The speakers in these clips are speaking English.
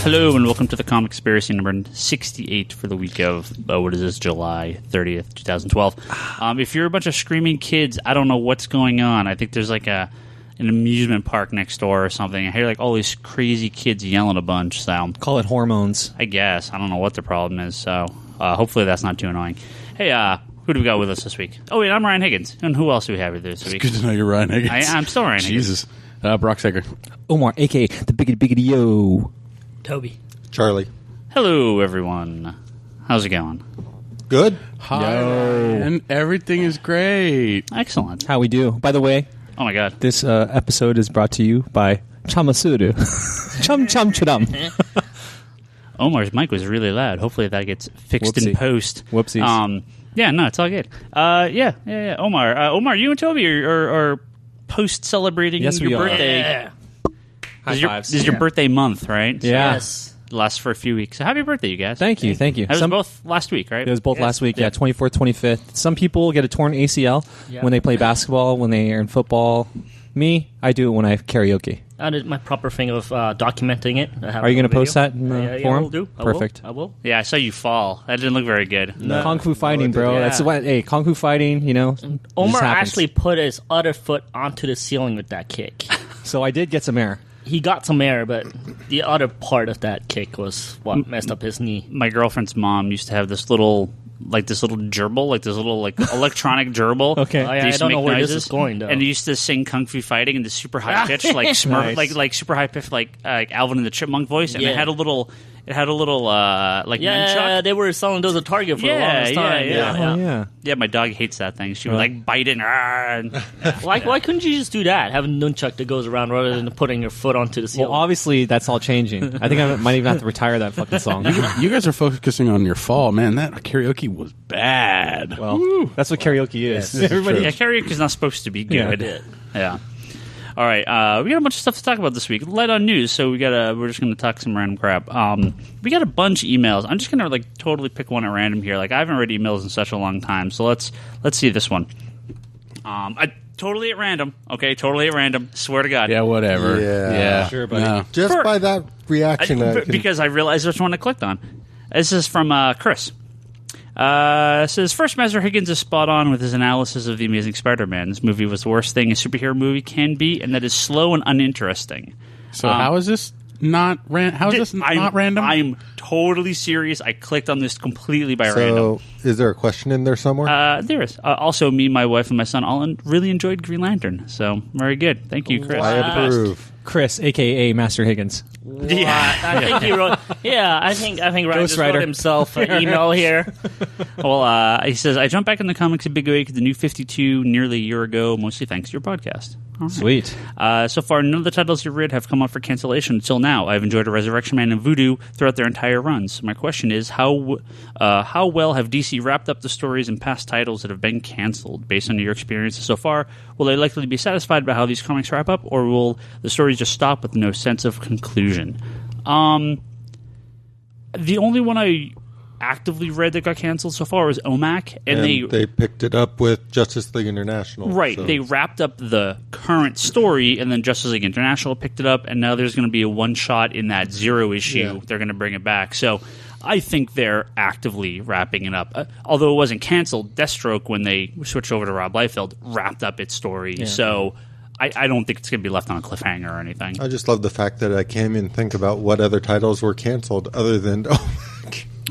Hello and welcome to the Comic Conspiracy number 68 for the week of, what is this, July 30th, 2012. If you're a bunch of screaming kids, I don't know what's going on. I think there's like an amusement park next door or something. I hear like all these crazy kids yelling a bunch. So call it hormones. I guess. I don't know what the problem is. So hopefully that's not too annoying. Hey, who do we got with us this week? Oh, wait, I'm Ryan Higgins. And who else do we have with this week? It's good to know you're Ryan Higgins. I'm still Ryan Higgins. Jesus. Brock Sager. Omar, a.k.a. the biggity yo. Toby. Charlie. Hello, everyone. How's it going? Good. Hi, and everything is great. Excellent. How we do? By the way, Oh, my God. this episode is brought to you by Chamasuru. Chum chum chudam. Omar's mic was really loud. Hopefully that gets fixed in Whoopsie. post. Whoopsies. Yeah, no, it's all good. Yeah. Omar, you and Toby are post celebrating Yes, we your are. birthday. Yeah. High fives. This is your birthday month, right? Yeah. Yes. Lasts for a few weeks. So happy birthday, you guys. Thank you. That was both last week, right? It was both last week, yeah, 24th, 25th. Some people get a torn ACL Yeah. when they play basketball, when they are in football. Me, I do it when I karaoke. I did my proper thing of documenting it. Are you going to post that in the Yeah, forum? I will do. Perfect. I will. Yeah, I saw you fall. That didn't look very good. Kung Fu fighting, bro. Yeah. That's what. Hey, Kung Fu fighting. You know, Omar just happens. actually put his other foot onto the ceiling with that kick. So I did get some air. He got some air, but the other part of that kick was what messed up his knee. My girlfriend's mom used to have this little gerbil, electronic gerbil. Okay. That I used to don't know make where this noises. is going, though. And it used to sing Kung Fu Fighting in the super high pitch, like Smurf, Nice. like super high pitch, like Alvin and the Chipmunk voice. And Yeah. it had a little like Yeah, nunchuck. they were selling those at Target for the Yeah, longest time. yeah. Oh yeah. Yeah, my dog hates that thing. She would Really? like bite it. And, Why couldn't you just do that? Have a nunchuck that goes around rather than putting your foot onto the ceiling. Well, obviously that's all changing. I think I might even have to retire that fucking song. You guys are focusing on your fall. Man, that karaoke was bad. Well, that's what karaoke is. Yes, Everybody. yeah, karaoke is not supposed to be good. Yeah. Yeah. All right, we got a bunch of stuff to talk about this week. Light on news, so we're just going to talk some random crap. We got a bunch of emails. I'm just going to like totally pick one at random here. Like I haven't read emails in such a long time, so let's see this one. Totally at random. Okay, totally at random. Swear to God. Yeah, whatever. Yeah. Sure, buddy. No. Just by that reaction, Because I realized which one I clicked on. This is from Chris. Says, first, Master Higgins is spot on with his analysis of The Amazing Spider-Man. This movie was the worst thing a superhero movie can be, and that is slow and uninteresting. So how is this not not random? I'm totally serious. I clicked on this completely by random. So, is there a question in there somewhere? There is. Also, me, my wife, and my son all really enjoyed Green Lantern. So, very good. Thank you, Chris. I You're the best. approve. Chris, a.k.a. Master Higgins. Yeah. I think he wrote. Yeah, I think Ryan just Ghostwriter. wrote himself an email here. Well, he says, I jumped back in the comics a big week at the new 52 nearly a year ago, mostly thanks to your podcast. All right. Sweet. So far, none of the titles you've read have come up for cancellation until now. I've enjoyed Resurrection Man and Voodoo throughout their entire runs. My question is, how well have DC wrapped up the stories and past titles that have been canceled? Based on your experiences so far, will they likely be satisfied by how these comics wrap up, or will the stories just stop with no sense of conclusion? The only one I actively read that got canceled so far was OMAC, and they picked it up with Justice League International. right. so- They wrapped up the current story, and then Justice League International picked it up, and now there's going to be a one shot in that zero issue. Yeah. They're going to bring it back. So I think they're actively wrapping it up. Although it wasn't canceled, Deathstroke, when they switched over to Rob Liefeld, wrapped up its story. Yeah. So I don't think it's going to be left on a cliffhanger or anything. I just love the fact that I can't even think about what other titles were canceled other than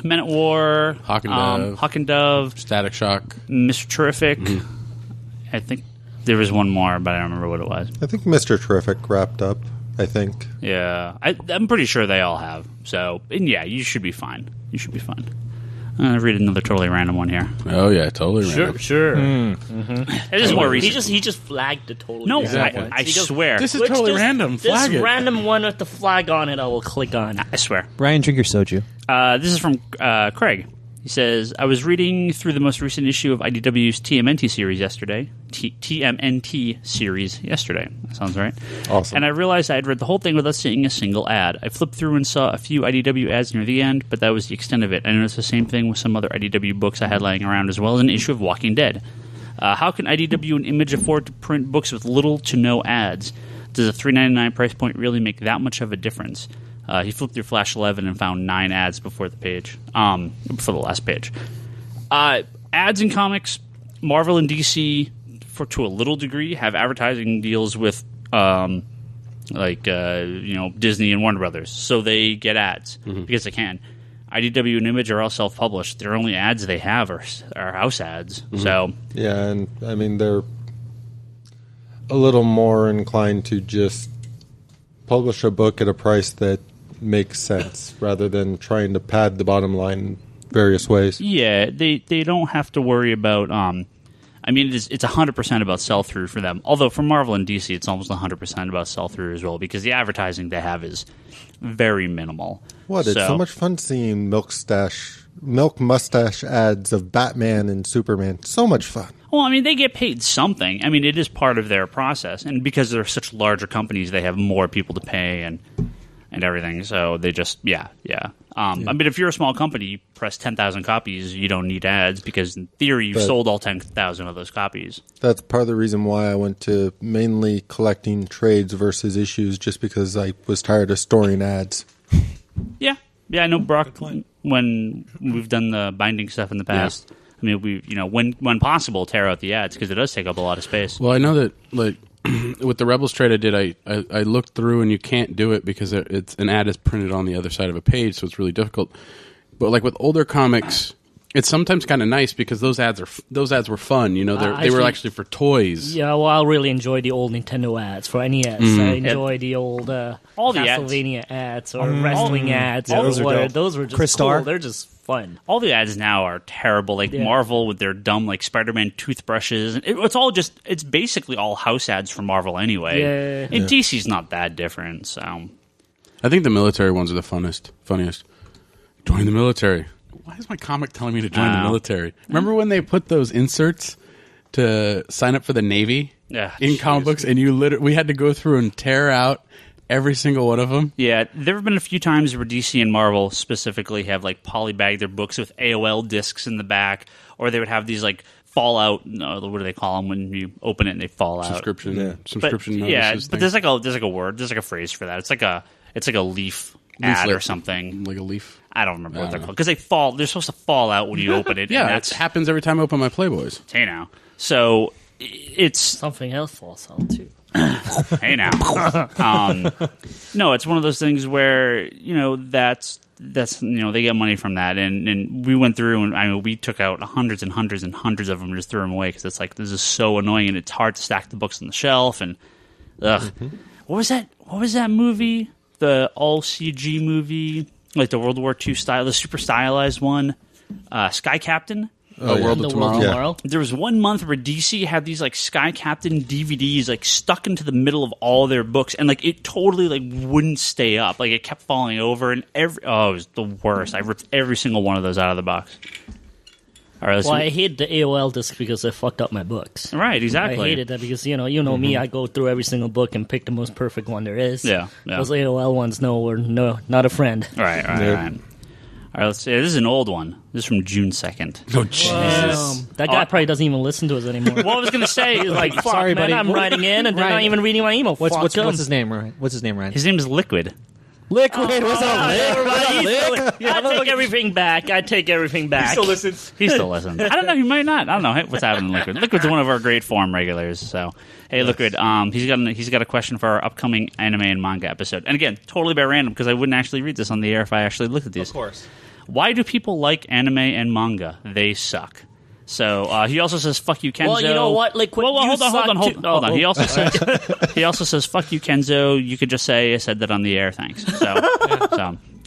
Men at War, Hawk and Dove. Hawk and Dove, Static Shock. Mr. Terrific. I think there was one more, but I don't remember what it was. I think Mr. Terrific wrapped up. I think. Yeah, I'm pretty sure they all have. So, and yeah, you should be fine. You should be fine. I'm going to read another totally random one here. Oh yeah, totally random. Sure. This is more recent. He just flagged it totally. No, Exactly. I He goes, swear. This is totally random. Flag This it. random one with the flag on it, I will click on. I swear. Ryan, drink your soju. This is from Craig. He says, I was reading through the most recent issue of IDW's TMNT series yesterday. TMNT series yesterday. That sounds right. Awesome. And I realized I had read the whole thing without seeing a single ad. I flipped through and saw a few IDW ads near the end, but that was the extent of it. I noticed the same thing with some other IDW books I had lying around, as well as an issue of Walking Dead. How can IDW and Image afford to print books with little to no ads? Does a $3.99 price point really make that much of a difference? He flipped through Flash 11 and found 9 ads before the page, before the last page. Ads in comics, Marvel and DC, to a little degree, have advertising deals with Disney and Warner Brothers, so they get ads because they can. IDW and Image are all self-published. Their only ads they have are house ads. So yeah, and I mean they're a little more inclined to just publish a book at a price that makes sense rather than trying to pad the bottom line in various ways. Yeah, they don't have to worry about. It's 100% about sell-through for them. Although for Marvel and DC, it's almost 100% about sell-through as well because the advertising they have is very minimal. It's so much fun seeing milk mustache ads of Batman and Superman. So much fun. Well, they get paid something. It is part of their process. And because they're such larger companies, they have more people to pay and everything. So they just, yeah. If you're a small company, you press 10,000 copies, you don't need ads because in theory you've sold all 10,000 of those copies. That's part of the reason why I went to mainly collecting trades versus issues, just because I was tired of storing ads. Yeah, I know Brock, when we've done the binding stuff in the past, we when possible tear out the ads because it does take up a lot of space. Well, I know that with the Rebels trade I did, I looked through and you can't do it because it's an ad is printed on the other side of a page, so it's really difficult. But with older comics, it's sometimes kind of nice because those ads were fun. They were actually for toys. Yeah, well, I really enjoy the old Nintendo ads for NES. I enjoy the old all the Castlevania ads or wrestling ads. Those were just Chris cool. Starr. They're just fun. All the ads now are terrible. Marvel with their dumb Spider-Man toothbrushes. It's basically all house ads for Marvel anyway. Yeah. And DC's not that different. So I think the military ones are the funniest. Join the military. Why is my comic telling me to join the military? Remember when they put those inserts to sign up for the Navy in comic books, and we had to go through and tear out every single one of them? Yeah, there have been a few times where DC and Marvel specifically have polybagged their books with AOL discs in the back, or they would have these Fallout. No, what do they call them when you open it and they fall out? Subscription notices. Yeah, but there's a word, there's a phrase for that. It's like a leaf ad or something, like a leaf. I don't remember what they're called because they're supposed to fall out when you open it. Yeah, it happens every time I open my Playboys. Hey now, so it's something else falls out too. Hey now, no, it's one of those things where that's they get money from that, and we went through and we took out hundreds and hundreds and hundreds of them and just threw them away because it's this is so annoying and it's hard to stack the books on the shelf and What was that movie? The all CG movie. The World War II style, the super stylized one, Sky Captain. World of Tomorrow. There was 1 month where DC had these Sky Captain DVDs stuck into the middle of all their books, and it totally wouldn't stay up. It kept falling over, and it was the worst. I ripped every single one of those out of the box. All right, I hate the AOL disc because it fucked up my books. Right, exactly. I hated that because you know me, I go through every single book and pick the most perfect one there is. Yeah. Those AOL ones, not a friend. Right. All right, let's see. This is an old one. This is from June 2nd. Oh, Jesus. That guy probably doesn't even listen to us anymore. Well, I was going to say, fuck, sorry, man, buddy. I'm writing in and they're not even reading my email. What's his name, Ryan? What's his name, Ryan? His name is Liquid. Liquid, what's up, Liquid? I take everything back. He still listens. He still listens. I don't know. He might not. I don't know what's happening to Liquid. Liquid's one of our great forum regulars. So, hey, Liquid. He's got a question for our upcoming anime and manga episode. And again, totally by random because I wouldn't actually read this on the air if I actually looked at these. Of course. Why do people like anime and manga? They suck. So he also says, "Fuck you, Kenzo." Well, you know what, Liquid? Hold on. He also says, "Fuck you, Kenzo." You could just say, "I said that on the air." Thanks. So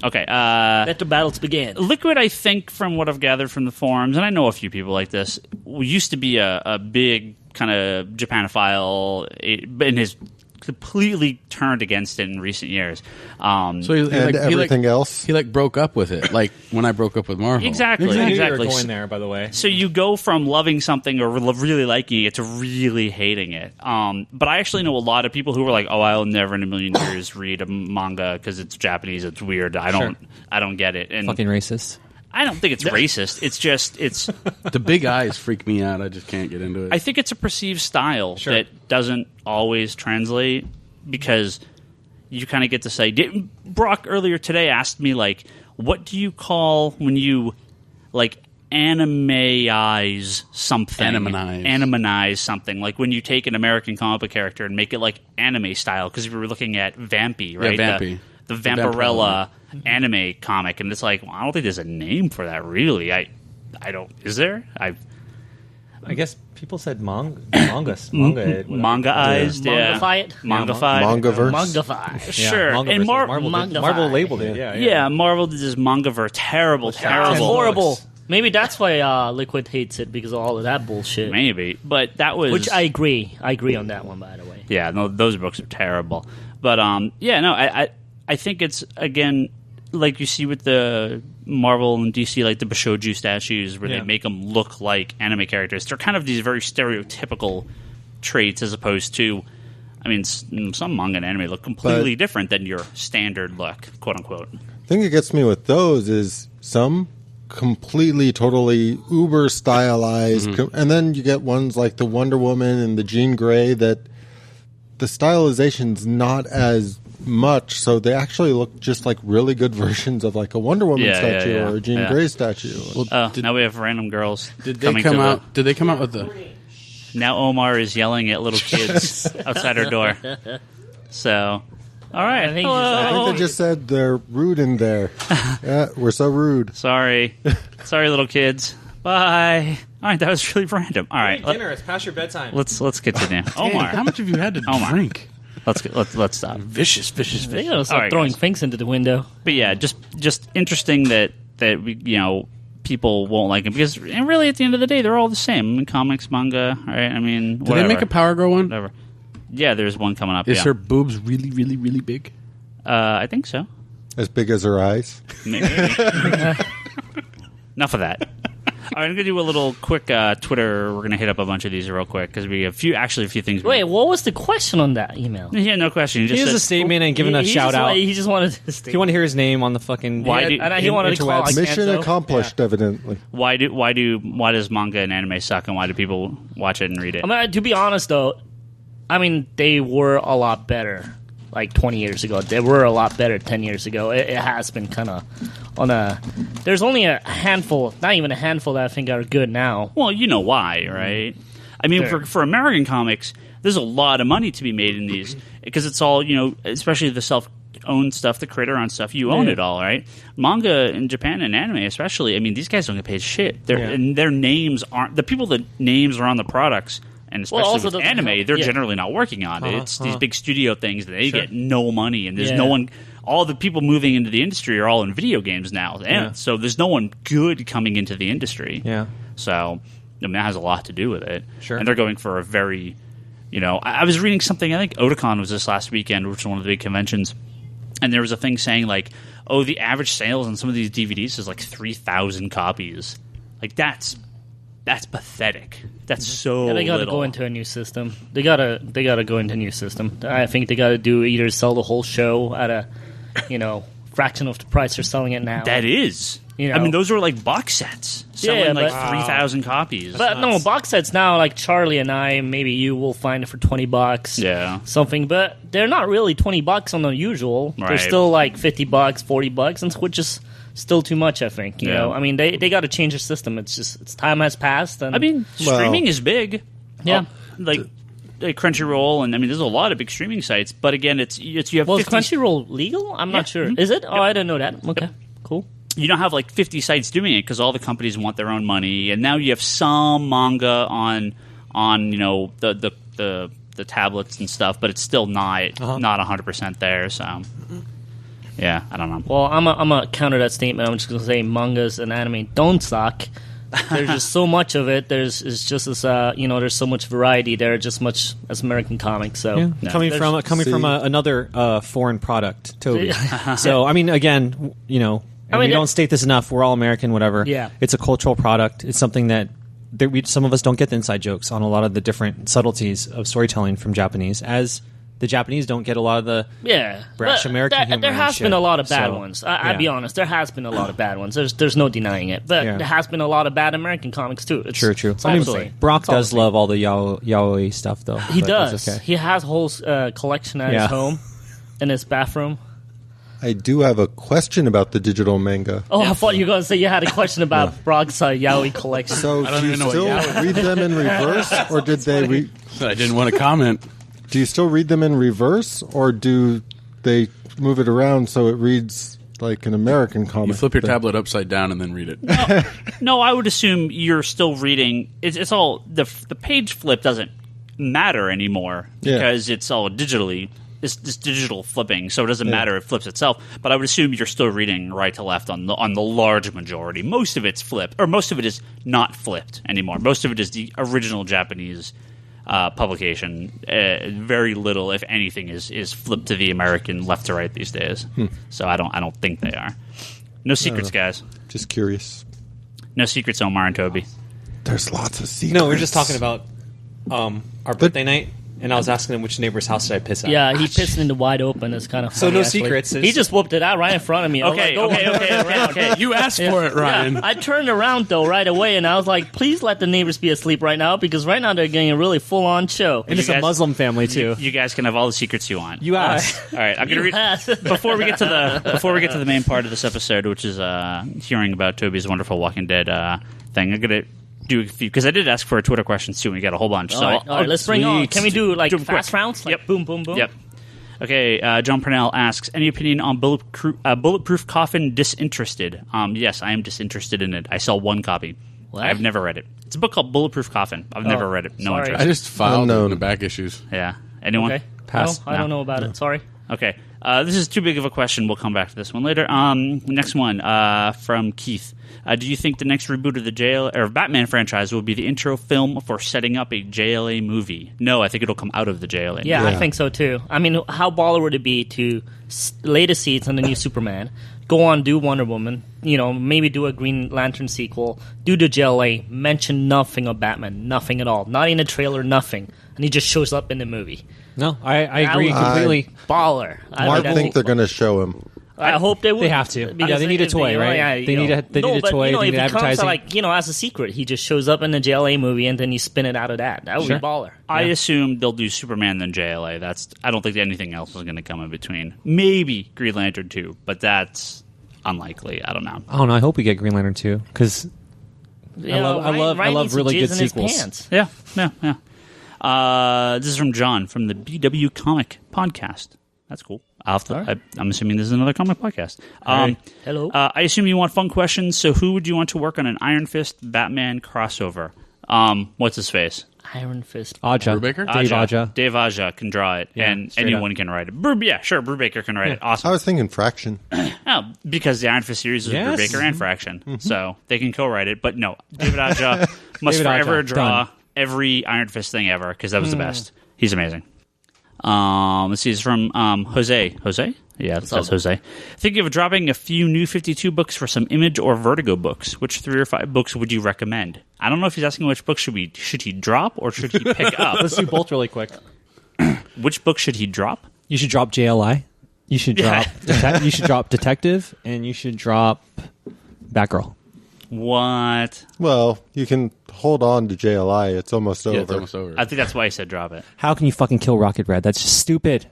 okay. Let the battles begin. Liquid, I think, from what I've gathered from the forums, and I know a few people like this, used to be a big kind of Japanophile, and has completely turned against it in recent years. So everything else? He broke up with it, when I broke up with Marvel. Exactly. You were going there, by the way. So you go from loving something or really liking it to really hating it. But I actually know a lot of people who were like, "Oh, I'll never in a million years read a manga because it's Japanese. It's weird. I don't get it." And fucking racist. I don't think it's racist. It's just the big eyes freak me out. I just can't get into it. I think it's a perceived style that doesn't always translate because you kind of get to say. Brock earlier today asked me, like, what do you call when you, like, anime-ize something? Anime-ize something. Like when you take an American comic book character and make it, like, anime style. Because we were looking at Vampy, right? Yeah, Vampy. The Vampirella anime comic. And it's like, well, I don't think there's a name for that, really. I don't... Is there? I guess people said manga-ized. Mangafy it? Mangafied. Mangaverse. Mangafy. Sure. And Marvel labeled it, Yeah, Marvel did this Mangaverse. Terrible. It's horrible. Maybe that's why Liquid hates it, because of all of that bullshit. Maybe. But that was... Which I agree. I agree on that one, by the way. Yeah, no, those books are terrible. But, I think it's, again, like you see with the Marvel and DC, like the Bishoju statues, where they make them look like anime characters. They're kind of these very stereotypical traits, as opposed to, I mean, some manga and anime look completely different than your standard look, quote unquote. The thing that gets me with those is some completely, totally uber stylized, and then you get ones like the Wonder Woman and the Jean Grey that the stylization's not as much, so they actually look just like really good versions of like a Wonder Woman statue or a Jean Grey statue. Well, now we have random girls. Did they come out? Did they come out with the? Now Omar is yelling at little kids outside her door. So, all right. I think they just said they're rude in there. Yeah, we're so rude. Sorry, little kids. Bye. All right, that was really random. All right, dinner. It's past your bedtime. Let's continue. Omar, How much have you had to drink? Let's stop. Vicious. They gotta start throwing things into the window. But yeah, just interesting that we, people won't like it, because and really at the end of the day they're all the same. I mean, comics, manga, right? I mean, Did they make a Power Girl one? Whatever. Yeah, there's one coming up. Is her boobs really, really, really big? I think so. As big as her eyes. Maybe. Enough of that. All right, I'm going to do a little quick Twitter. We're going to hit up a bunch of these real quick because we have a few things. Wait, what was the question on that email? Yeah, no question. He just He has said, a statement and giving a shout out. He just wanted to state. If you want to hear his name on the fucking he wanted to call like Mission Kenzo. accomplished, evidently. why does manga and anime suck, and why do people watch it and read it? I mean, to be honest, though, they were a lot better. Like 20 years ago, they were a lot better 10 years ago. It has been kind of on a. There's only a handful, not even a handful, that I think are good now. Well, you know why, right? I mean, for American comics, there's a lot of money to be made in these because it's all, especially the self-owned stuff, the creator-owned stuff. You own it all, right? Manga in Japan and anime, especially. I mean, these guys don't get paid shit. And their names aren't the people that names are on the products. And especially with anime, they're generally not working on it. It's these big studio things that they get no money, and there's no one. All the people moving into the industry are all in video games now, and so there's no one good coming into the industry. Yeah. So that has a lot to do with it. Sure. And they're going for a very, I was reading something. I think Otakon was this last weekend, which is one of the big conventions, and there was a thing saying like, oh, the average sales on some of these DVDs is like 3,000 copies. Like that's pathetic. That's so they got to little. go into a new system. They gotta go into a new system. I think they got to do either sell the whole show at a, fraction of the price they're selling it now. That is. I mean, those were like box sets selling like 3,000 copies. But no, box sets now, like Charlie and I, maybe you will find it for $20. Yeah. Something, but they're not really $20 on the usual. Right. They're still like $50, $40, and which is still too much, I think. You know, I mean, they got to change the system. It's time has passed. And I mean, streaming is big. Yeah, like Crunchyroll, and I mean, there's a lot of big streaming sites. But again, you have. Well, is Crunchyroll legal? I'm not sure. Is it? Oh, I didn't know that. Okay, cool. You don't have like 50 sites doing it because all the companies want their own money, and now you have some manga on the tablets and stuff, but it's still not 100% there. So. Yeah, I don't know. Well, I'm a counter that statement. I'm just going to say mangas and anime don't suck. There's just so much of it. There's so much variety there, just much as American comics. So coming from another foreign product, Toby. So I mean, again, we don't state this enough. We're all American, whatever. Yeah, it's a cultural product. It's something that some of us don't get the inside jokes on a lot of the different subtleties of storytelling from Japanese, as the Japanese don't get a lot of the brash American humor. There has been a lot of bad ones. I'll be honest. There has been a lot of bad ones. There's no denying it. But there has been a lot of bad American comics too. True. Brock does love all the yaoi stuff, though. He does. Okay. He has a whole collection at his home. in his bathroom. I do have a question about the digital manga. Oh, I thought you were going to say you had a question about Brock's Yaoi collection. So do you still read them in reverse, or did they... I didn't want to comment. Do you still read them in reverse, or do they move it around so it reads like an American comic? You flip your tablet upside down and then read it. No, I would assume you're still reading. It's all... The page flip doesn't matter anymore because it's all digitally... It's digital flipping, so it doesn't matter. It flips itself. But I would assume you're still reading right to left on the large majority. Most of it's flipped, or most of it is not flipped anymore. Most of it is the original Japanese publication. Very little, if anything, is flipped to the American left to right these days. So I don't think they are. No secrets, guys. Just curious. No secrets, Omar and Toby. There's lots of secrets. No, we're just talking about our birthday night. And I was asking him which neighbor's house did I piss at. Yeah, he pissed into wide open. It's kind of so funny, no actually. secrets. He just whooped it out right in front of me. Okay. You asked for it, Ryan. Yeah, I turned around, though, right away, and I was like, please let the neighbors be asleep right now, because right now they're getting a really full-on show. And it's a Muslim family, too. You guys can have all the secrets you want. You asked. All right, I'm going to read... Before we get to the main part of this episode, which is hearing about Toby's wonderful Walking Dead thing, I'm going to do a few, because I did ask for Twitter questions too, and we got a whole bunch. All right, let's bring on. Can we do fast rounds? Yep. Boom, boom, boom. Yep. Okay, John Purnell asks, any opinion on Bulletproof Coffin disinterested? Yes, I am disinterested in it. I saw one copy. What? I've never read it. It's a book called Bulletproof Coffin. I've never read it. No sorry. interest. I just filed in the back issues. Yeah. Anyone? Okay. Pass. No, I don't know about it. Sorry. Okay. This is too big of a question. We'll come back to this one later. Next one from Keith. Do you think the next reboot of the Batman franchise will be the intro film for setting up a JLA movie? No, I think it'll come out of the JLA movie. Yeah, I think so too. I mean, how baller would it be to lay the seeds on the new Superman, go on, do Wonder Woman, maybe do a Green Lantern sequel, do the JLA, mention nothing of Batman, nothing at all, not in a trailer, nothing, and he just shows up in the movie. No, I agree completely. Baller. I think they're going to show him. I hope they will. They have to. Yeah, they need a toy, right? They need a toy. They need advertising. As a secret, he just shows up in the JLA movie and then you spin it out of that. That would be baller. I assume they'll do Superman then JLA. I don't think anything else is going to come in between. Maybe Green Lantern 2, but that's unlikely. I don't know. I don't know. I hope we get Green Lantern 2 because I love really good sequels. Yeah. This is from John from the BW Comic Podcast. That's cool. I'm assuming this is another comic podcast. Hello. I assume you want fun questions, so who would you want to work on an Iron Fist Batman crossover? What's his face? Iron Fist. Aja. Brubaker? Dave Aja. Dave Aja can draw it, and anyone can write it. Brubaker can write it. Awesome. I was thinking Fraction. Because the Iron Fist series is Brubaker and Fraction, so they can co-write it. But no, David Aja must forever draw every Iron Fist thing ever, because that was the best. He's amazing. Let's see, it's from Jose. Jose? Yeah, that's Jose. Thinking of dropping a few new 52 books for some Image or Vertigo books. Which 3 or 5 books would you recommend? I don't know if he's asking which book should he drop or should he pick up. Let's do both really quick. Which book should he drop? You should drop JLI. You should drop you should drop Detective, and you should drop Batgirl. What? Well, you can hold on to JLI. It's almost over. It's almost over. I think that's why he said drop it. How can you fucking kill Rocket Red? That's just stupid.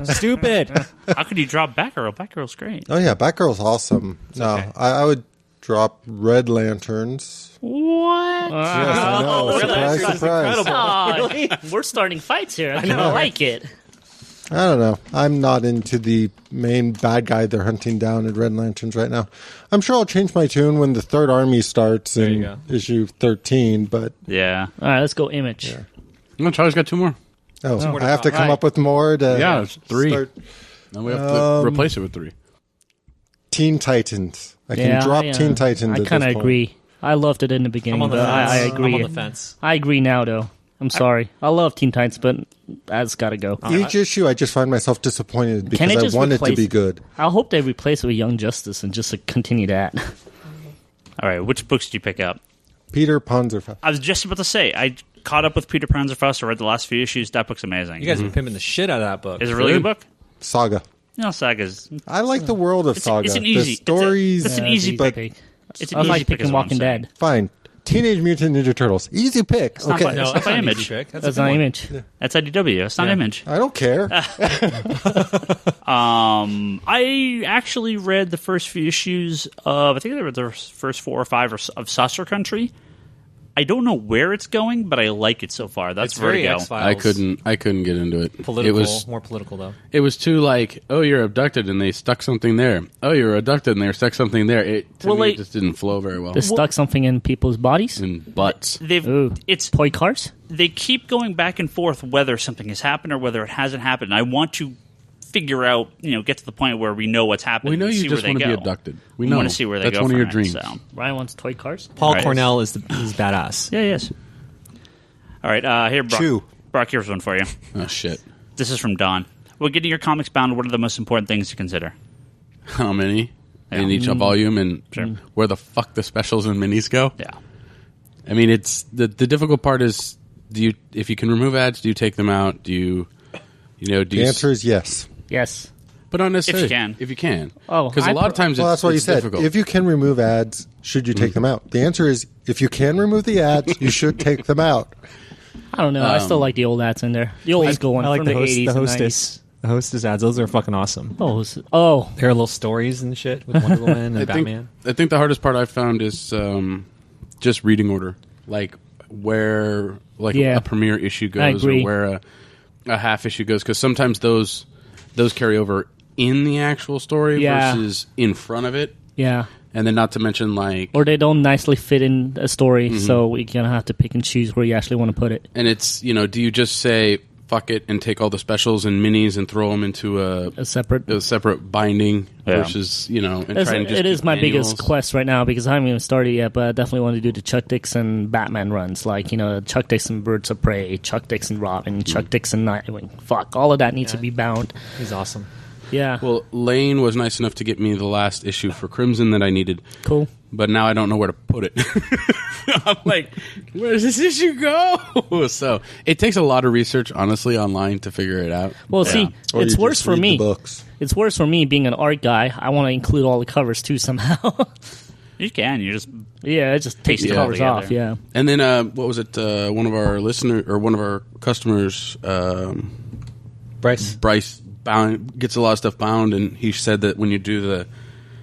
Stupid. How could you drop Batgirl? Batgirl's great. Oh, yeah. Batgirl's awesome. No, okay. I would drop Red Lanterns. What? Yes, I know. Surprise, surprise. Oh, really? We're starting fights here. I kind of like it. I don't know. I'm not into the main bad guy they're hunting down in Red Lanterns right now. I'm sure I'll change my tune when the Third Army starts in issue 13, but... Yeah. All right, let's go Image. Yeah. No, Charlie's got 2 more. Oh, I have to come up with more to... Yeah, it's 3. Start. Now we have to replace it with 3. Teen Titans. I can drop Teen Titans. I kind of agree. I loved it in the beginning, but I agree. I'm on the fence. I agree now, though. I'm sorry. I love Teen Titans, but that's got to go. Each issue, I just find myself disappointed because I want it to be good. I hope they replace it with Young Justice and just continue that. All right, which books do you pick up? Peter Panzerfaust. I was just about to say, I caught up with Peter Panzerfaust. I read the last few issues. That book's amazing. You guys are pimping the shit out of that book. Is it a really good book? Saga. No, Saga's... I like the world of Saga. It's an easy... The stories... It's an easy pick. It's an easy pick in Walking Dead. Fine. Teenage Mutant Ninja Turtles. Easy pick. It's not okay. that's not Image. That's not Image. That's IDW. It's not Image. I don't care. I actually read the first few issues of, I think they were the first 4 or 5 of Saucer Country. I don't know where it's going, but I like it so far. That's very Vertigo. X-Files. I couldn't get into it. More political though. It was too like, oh, you're abducted and they stuck something there. Oh, you're abducted and they stuck something there. It just didn't flow very well. They stuck something in people's bodies? In butts. It's toy cars? They keep going back and forth whether something has happened or whether it hasn't happened. I want to figure out, get to the point where we know what's happening. We know you just want to be abducted. We know. want to see where they That's go. That's one of your dreams. dreams. So. Ryan wants toy cars. Paul Cornell is badass. Yeah, he is. All right, here, Brock. Chew. Brock, here's one for you. Oh, shit. This is from Don. Well, getting your comics bound, what are the most important things to consider? How many in each volume and where the fuck the specials and minis go? Yeah. I mean, it's the difficult part is, if you can remove ads, do you take them out? The answer is yes. Yes. But not necessarily. If you can. Can. Oh, because a lot of times that's what you said. difficult. If you can remove ads, should you take them out? The answer is, if you can remove the ads, you should take them out. I don't know. I still like the old ads in there. The old school one. I like from the 80s and 90s. hostess. The hostess ads. Those are fucking awesome. Oh. There are little stories and shit with Wonder Woman and Batman. I think the hardest part I've found is just reading order. Like where a premiere issue goes or where a half issue goes. Because sometimes those carry over in the actual story versus in front of it. Yeah. And then not to mention or they don't nicely fit in a story, so you're going to have to pick and choose where you actually want to put it. And it's, do you just say, fuck it, and take all the specials and minis and throw them into a separate binding versus, and try and just it is my annuals. biggest quest right now because I haven't even started yet, but I definitely want to do the Chuck Dixon Batman runs, like, Chuck Dixon Birds of Prey, Chuck Dixon Robin, Chuck Dixon Nightwing. Fuck, all of that needs to be bound. He's awesome. Yeah. Well, Lane was nice enough to get me the last issue for Crimson that I needed. Cool. But now I don't know where to put it. I'm like, where does this issue go? So it takes a lot of research, honestly, online to figure it out. Well, see, it's worse for me. It's worse for me being an art guy. I want to include all the covers too somehow. You can. You just it just takes the covers off. Yeah. And then what was it? One of our customers, Bryce. Gets a lot of stuff bound, and he said that when you do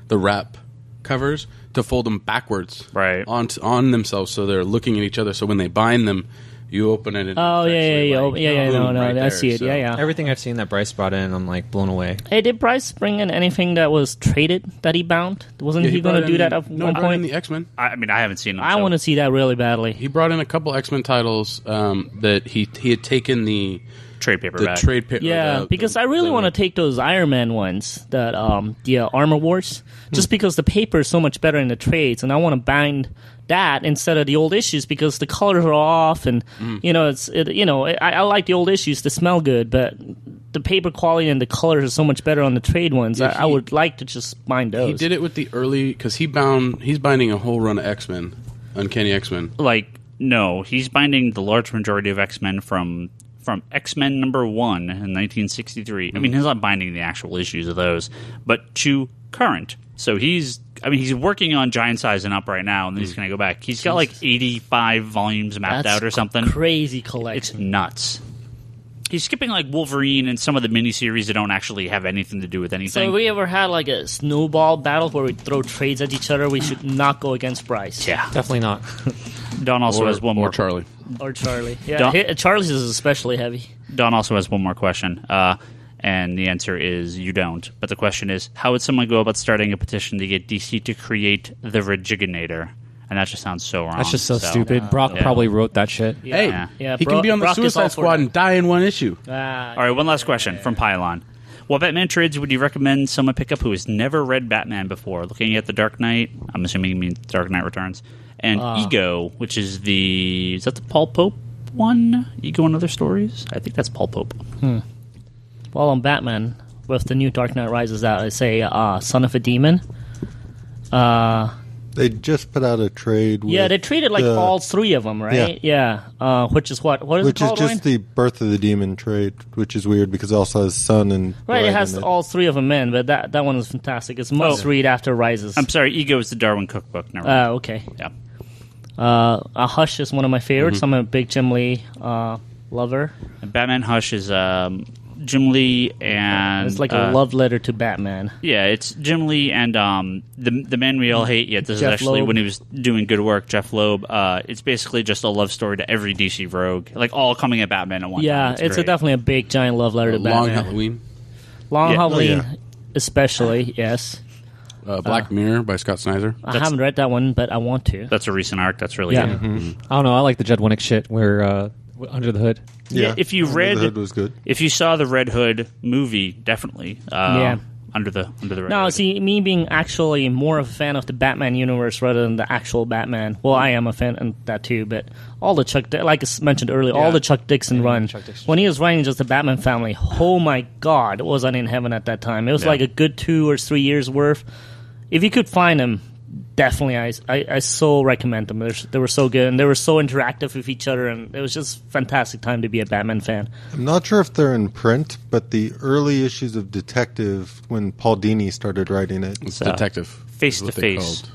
the wrap covers, to fold them backwards on themselves so they're looking at each other. So when they bind them, you open it. And I see it. So. Yeah. Everything I've seen that Bryce brought in, I'm like blown away. Hey, did Bryce bring in anything that was traded that he bound? Wasn't he going to do that at one point? In the X-Men. I haven't seen them. I want to see that really badly. He brought in a couple X-Men titles that he had taken the trade paperback. Because I really want to take those Iron Man ones, that the Armor Wars, just because the paper is so much better in the trades, and I want to bind that instead of the old issues because the colors are off, and I like the old issues to smell good, but the paper quality and the colors are so much better on the trade ones. I would like to just bind those. He did it with the early because he's binding a whole run of X-Men, Uncanny X-Men. No, he's binding the large majority of X-Men from X-Men number 1 in 1963. I mean, he's not binding the actual issues of those, but to current. So he's working on Giant Size and up right now, and then he's going to go back. He's got 85 volumes mapped out or something. Crazy collection. It's nuts. He's skipping Wolverine and some of the miniseries that don't actually have anything to do with anything. So if we ever had a snowball battle where we throw trades at each other, we should not go against Bryce. Yeah. Definitely not. Don also has one more. Or Charlie. Or Charlie. Yeah, Charlie's is especially heavy. Don also has one more question. And the answer is you don't. But the question is, how would someone go about starting a petition to get DC to create the Regiginator? And that just sounds so wrong. That's just so stupid. Brock probably wrote that shit. Yeah. He can be on the Suicide Squad and die in one issue. All right, one last question from Pylon. What Batman trades would you recommend someone pick up who has never read Batman before? Looking at The Dark Knight, I'm assuming you mean Dark Knight Returns, and Ego, which is is that the Paul Pope one? Ego and Other Stories? I think that's Paul Pope. Well, on Batman, with the new Dark Knight Rises out, I say Son of a Demon. They just put out a trade. They traded all 3 of them, right? Yeah. Which is what? What is it called? Which is just the Birth of the Demon trade, which is weird because it also has Sun and right. It has all 3 of them in, but that one is fantastic. It's must read after Rises. I'm sorry, Ego is the Darwin Cookbook. Never mind. Okay. Yeah. Hush is one of my favorites. I'm a big Jim Lee lover. And Batman Hush is Jim Lee and... It's like a love letter to Batman. Yeah, it's Jim Lee and the man we all hate, yet this Jeff is actually Loeb. when he was doing good work, Jeff Loeb. It's basically just a love story to every DC rogue, like all coming at Batman at one time. Yeah, it's definitely a big, giant love letter to Long Batman. Halloween. Long Halloween, yeah. especially, yes. Black Mirror by Scott Snyder. I haven't read that one, but I want to. That's a recent arc. That's really Yeah. good. I don't know. I like the Judd Winnick shit where Under the Hood. Yeah, if you Under read, the Hood was good. if you saw the Red Hood movie, definitely. Yeah. Under the Red No, Hood. see, me being actually more of a fan of the Batman universe rather than the actual Batman. Well, I am a fan of that too, but all the like I mentioned earlier, all the Chuck Dixon run, Chuck Dixon. when he was writing just the Batman family, oh my God, was I in heaven at that time. It was like a good 2 or 3 years worth. If you could find them, definitely, I so recommend them. They were so good, and they were so interactive with each other, and it was just fantastic time to be a Batman fan. I'm not sure if they're in print, but the early issues of Detective, when Paul Dini started writing it. It's Detective. Face is to what they Face. called.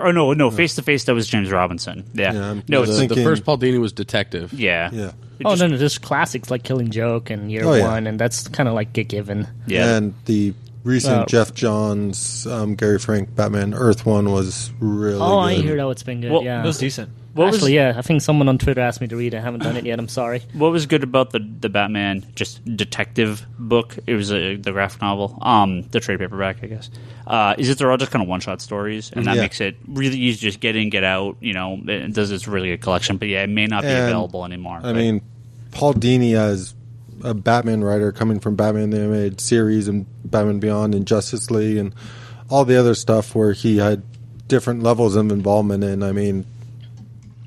Or no, Face to Face. That was James Robinson. Yeah, I'm no, just it's, The first Paul Dini was Detective. yeah, Yeah. It Oh, just- no, there's classics like Killing Joke and Year Oh, yeah. One, and that's kind of like a given. yeah. And the recent Jeff Johns, Gary Frank Batman Earth one was really Oh, good. I hear that it's been good. Well, yeah, It was decent. What was- actually, yeah. I think someone on Twitter asked me to read it. I haven't done it yet. I'm sorry. What was good about the Batman just detective book? It was the graphic novel, the trade paperback, I guess. Is that they're all just kind of one shot stories, and that Yeah. makes it really easy to just get in, get out. You know, it's really a collection. But yeah, it may not be And, available anymore. I mean, Paul Dini as a Batman writer coming from Batman the Animated Series and Batman Beyond and Justice League and all the other stuff where he had different levels of involvement in. I mean,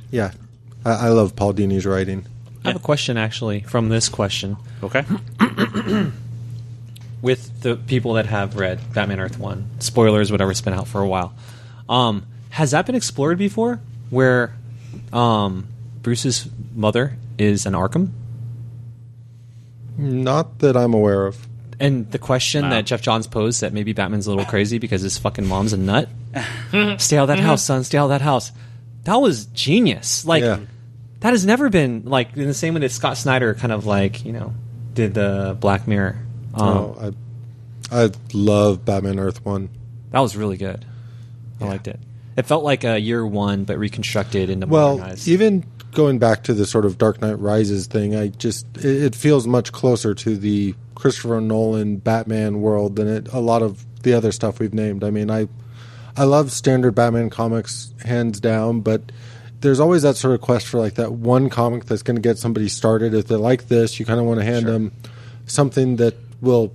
yeah, I love Paul Dini's writing. I have a question, actually, from this question. okay, With the people that have read Batman Earth 1, spoilers, whatever, it's been out for a while. Has that been explored before? Where Bruce's mother is an Arkham? Not that I'm aware of. And the question No. that Jeff Johns posed that maybe Batman's a little crazy because his fucking mom's a nut. Stay out of that house, son. Stay out of that house. That was genius. Like, Yeah. that has never been, like, in the same way that Scott Snyder kind of, like, you know, did the Black Mirror. I love Batman Earth 1. That was really good. I liked it. It felt like a Year One, but reconstructed into Well, modernized. even going back to the sort of Dark Knight Rises thing, it feels much closer to the Christopher Nolan Batman world than a lot of the other stuff we've named. I mean, I love standard Batman comics hands down, but there's always that sort of quest for like that one comic that's going to get somebody started. If they like this, you kind of want to hand them something that will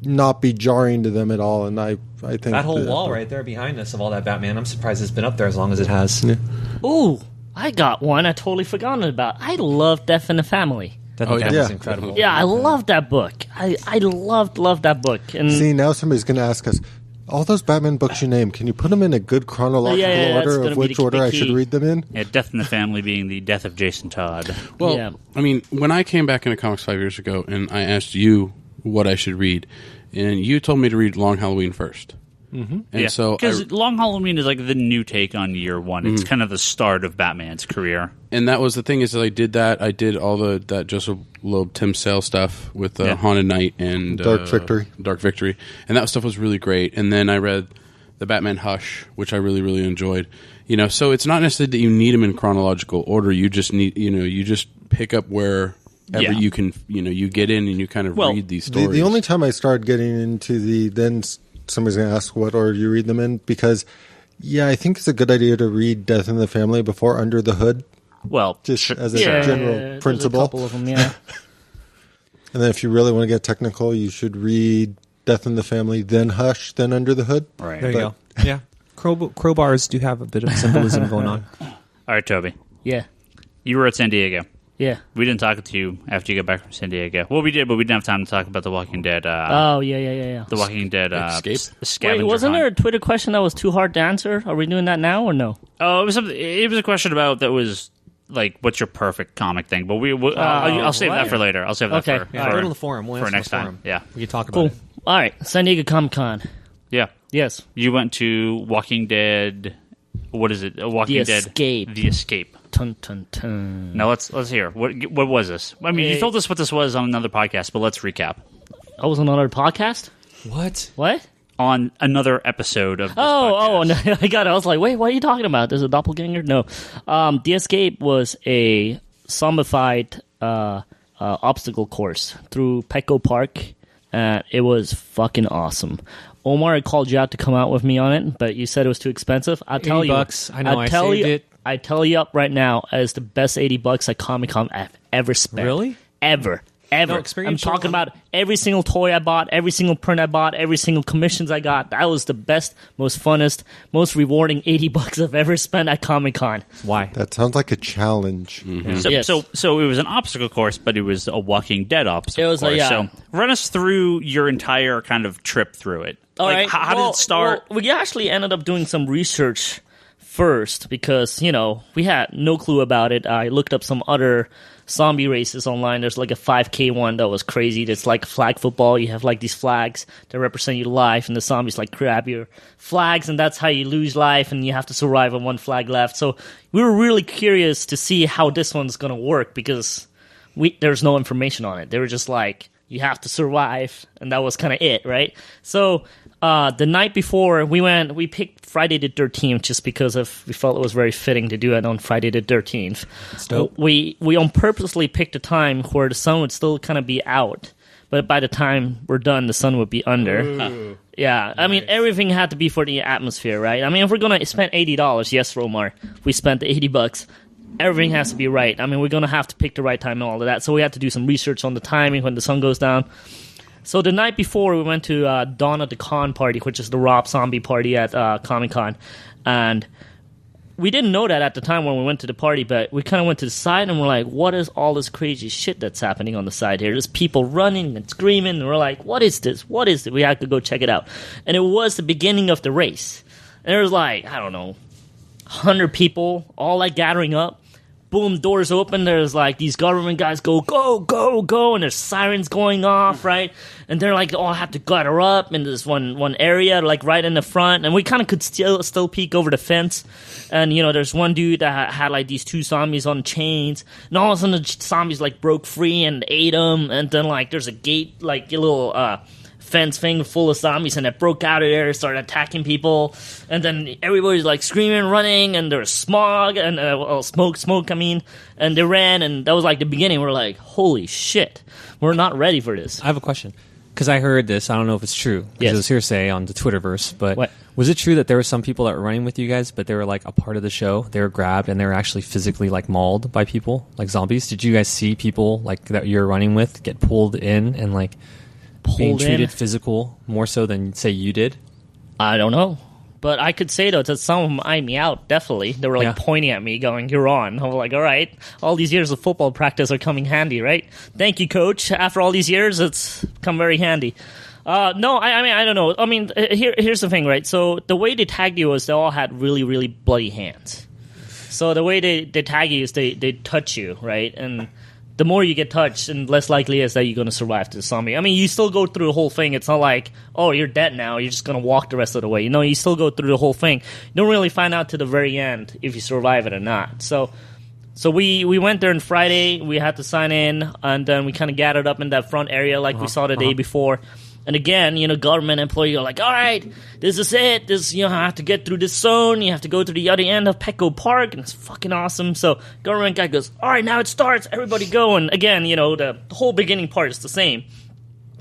not be jarring to them at all. And I think that whole wall right there behind us of all that Batman, I'm surprised it's been up there as long as it has. Yeah. Ooh, I got one I totally forgotten about. I love Death in the Family. That Oh, was yeah. incredible. Yeah, I love that book. I loved that book. And See, now somebody's going to ask us, all those Batman books you name, can you put them in a good chronological Yeah, that's order gonna of be which the order I key. should read them in? yeah, Death in the Family being the death of Jason Todd. Well, Yeah. I mean, when I came back into comics 5 years ago and I asked you what I should read, and you told me to read Long Halloween first. Mm-hmm. And so because Long Halloween is like the new take on Year One. It's kind of the start of Batman's career. and that was the thing is that I did that. I did all that Joseph Loeb, Tim Sale stuff with Yeah. Haunted Night and Dark Victory. Dark Victory, and that stuff was really great. And then I read the Batman Hush, which I really, really enjoyed. You know, so it's not necessarily that you need them in chronological order. You just need, you just pick up wherever you can, you get in and you kind of read these stories. The only time I started getting into then somebody's going to ask what order you read them in, because, I think it's a good idea to read Death in the Family before Under the Hood, Well, just as a yeah, general there's principle. a couple of them, yeah. And then if you really want to get technical, you should read Death in the Family, then Hush, then Under the Hood. right. There you go. Yeah. Crowbars do have a bit of symbolism going on. All right, Toby, Yeah. you were at San Diego. Yeah. We didn't talk to you after you got back from San Diego. Well, we did, but we didn't have time to talk about The Walking Dead. Oh, yeah. The Walking Dead Escape? scavenger Wait, wasn't hunt. there a Twitter question that was too hard to answer? Are we doing that now or no? Oh, it was something. It was a question about that was like, what's your perfect comic thing? But I'll save that for later. I'll save that Okay. for Yeah, go to the forum. We'll for answer next the time. forum. Yeah, We can talk about Cool. it. All right. San Diego Comic Con. yeah. Yes. You went to Walking Dead What is it? Walking Dead. Escape. The Escape. Tun, tun, tun. Now let's hear. What was this? I mean, you told us what this was on another podcast, but let's recap. I was on another podcast? What? On another episode of this Oh, podcast. no, I got it. I was like, wait, what are you talking about? There's a doppelganger? No. The Escape was a zombified obstacle course through Petco Park. It was fucking awesome. Omar, I called you out to come out with me on it, but you said it was too expensive. I'll tell you. $80. I know, I saved it. I tell you up right now, it's the best $80 at Comic-Con I've ever spent. Really? Ever. No, I'm talking about every single toy I bought, every single print I bought, every single commissions I got. That was the best, most funnest, most rewarding $80 I've ever spent at Comic-Con. Why? That sounds like a challenge. So, so it was an obstacle course, but it was a Walking Dead obstacle course. Yeah. So run us through your entire kind of trip through it. All right. How did it start? Well, we actually ended up doing some research first because, we had no clue about it. I looked up some other zombie races online. There's like a 5K one that was crazy. It's like flag football. You have like these flags that represent your life, and the zombies like grab your flags, and that's how you lose life, and you have to survive on one flag left. So we were really curious to see how this one's going to work because there's no information on it. They were just like, you have to survive, and that was kind of it, right? So the night before we picked Friday the 13th just because we felt it was very fitting to do it on Friday the 13th. Dope. We on purposely picked a time where the sun would still kind of be out, but by the time we're done, the sun would be under. Yeah, I mean, everything had to be for the atmosphere, right? I mean, if we're going to spend $80, yes, Romar, we spent the $80. Everything has to be right. I mean, we're going to have to pick the right time and all of that. So we had to do some research on the timing when the sun goes down. So the night before, we went to Dawn of the Con party, which is the Rob Zombie party at Comic-Con. And we didn't know that at the time when we went to the party, but we kind of went to the side and we're like, what is all this crazy shit that's happening on the side here? There's people running and screaming, and we're like, what is this? What is it? We had to go check it out. And it was the beginning of the race. And there was like, I don't know, 100 people all like gathering up. Boom, doors open. There's like these government guys go, go, go, go, and there's sirens going off, right? And they're like, all have to gather up in this one area, like right in the front. And we kind of could still peek over the fence. And there's one dude that had like these two zombies on chains, and all of a sudden the zombies like broke free and ate them. And then like there's a gate, like a little fence thing full of zombies, and it broke out of there, started attacking people, and then everybody's like screaming, running, and there was smog and smoke. I mean, and they ran, and that was like the beginning. We're like, holy shit, we're not ready for this. I have a question because I heard this. I don't know if it's true. Yes. It was hearsay on the Twitterverse, but What? Was it true that there were some people that were running with you guys, but they were like a part of the show? They were grabbed and they were actually physically like mauled by people, like zombies. Did you guys see people like that you're running with get pulled in and like being treated physical more so than say you did? I don't know, but I could say though that some of them eyed me out. Definitely, they were like pointing at me, going, "You're on." I was like, "All right, all these years of football practice are coming handy, right? Thank you, coach. After all these years, it's come very handy." No, I mean, I don't know. I mean, here's the thing, right? So the way they tagged you was they all had really, really bloody hands. So the way they tag you is they touch you, right? And the more you get touched, and less likely is that you're going to survive to the zombie. I mean, you still go through the whole thing. It's not like, oh, you're dead now, you're just going to walk the rest of the way. You still go through the whole thing. You don't really find out to the very end if you survive it or not. So we went there on Friday. We had to sign in, and then we kind of gathered up in that front area like we saw the day before. And again, government employee are like, all right, this is it. This, you have to get through this zone. You have to go to the other end of Petco Park, and it's fucking awesome. So government guy goes, all right, now it starts. Everybody go. And again, the whole beginning part is the same.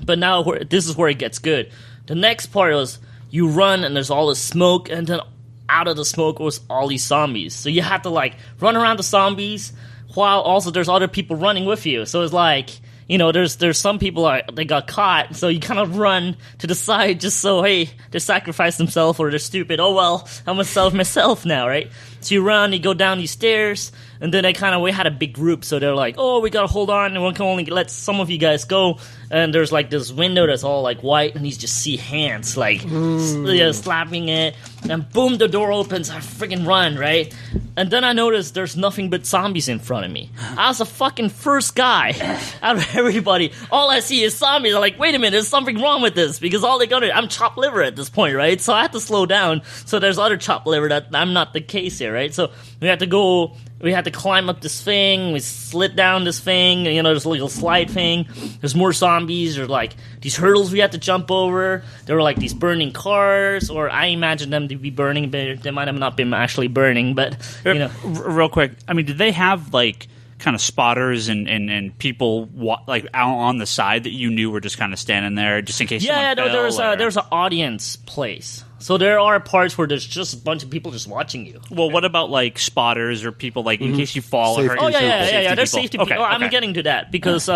But now this is where it gets good. The next part was you run, and there's all this smoke, and then out of the smoke was all these zombies. So you have to, like, run around the zombies while also there's other people running with you. So it's like, there's some people they got caught, so you kind of run to the side just so, hey, they sacrificed themselves or they're stupid. Oh, well, I'm going to save myself now, right? So you run, you go down these stairs, and then we had a big group, so they're like, oh, we gotta hold on, and we can only let some of you guys go. And there's like this window that's all like white, and you just see hands like slapping it, and boom, the door opens. I freaking run, right? And then I noticed there's nothing but zombies in front of me. I was the fucking first guy out of everybody. All I see is zombies. I'm like, wait a minute, there's something wrong with this, because all they got to, I'm chopped liver at this point, right? So I had to slow down. So there's other chopped liver that I'm not the case here, right? So we had to climb up this thing. We slid down this thing. There's a little slide thing. There's more zombies. There's like these hurdles we had to jump over. There were like these burning cars, or I imagined them to be burning, but they might have not been actually burning. But real quick, I mean, did they have like kind of spotters and people like out on the side that you knew were just kind of standing there just in case? There's an audience place. So there are parts where there's just a bunch of people just watching you. Well, what about like spotters or people like in case you fall? Safety. Or hurt? Oh yeah. There's safety people. Okay. I'm getting to that because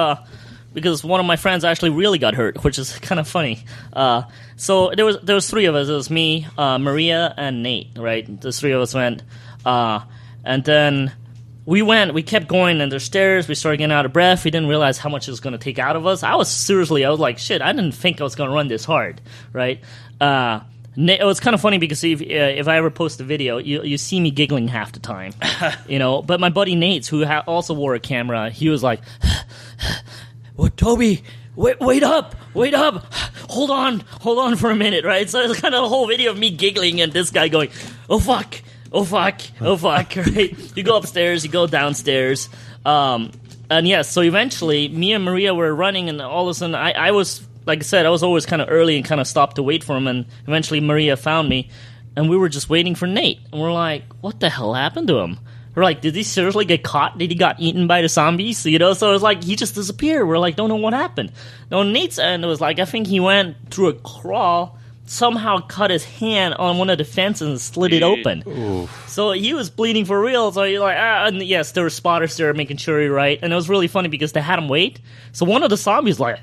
one of my friends actually really got hurt, which is kind of funny. So there was three of us. It was me, Maria, and Nate. Right, the three of us went, and then we kept going, and there's stairs. We started getting out of breath. We didn't realize how much it was going to take out of us. I was like, shit, I didn't think I was going to run this hard, right? It was kind of funny because if I ever post a video, you see me giggling half the time, But my buddy Nate, who also wore a camera, he was like, "Well, Toby, wait up, hold on for a minute, right?" So it's kind of a whole video of me giggling and this guy going, "Oh fuck, right?" You go upstairs, you go downstairs, and yes. So eventually, me and Maria were running, and all of a sudden, I was. Like I said, I was always kind of early and kind of stopped to wait for him, and eventually Maria found me, and we were just waiting for Nate. And we're like, what the hell happened to him? We're like, did he seriously get caught? Did he got eaten by the zombies? So it was like, he just disappeared. We're like, don't know what happened. No, Nate's end was like, I think he went through a crawl, somehow cut his hand on one of the fences and slid it open. Oof. So he was bleeding for real. So you're like, and yes, there were spotters there making sure you're right. And it was really funny because they had him wait. So one of the zombies like,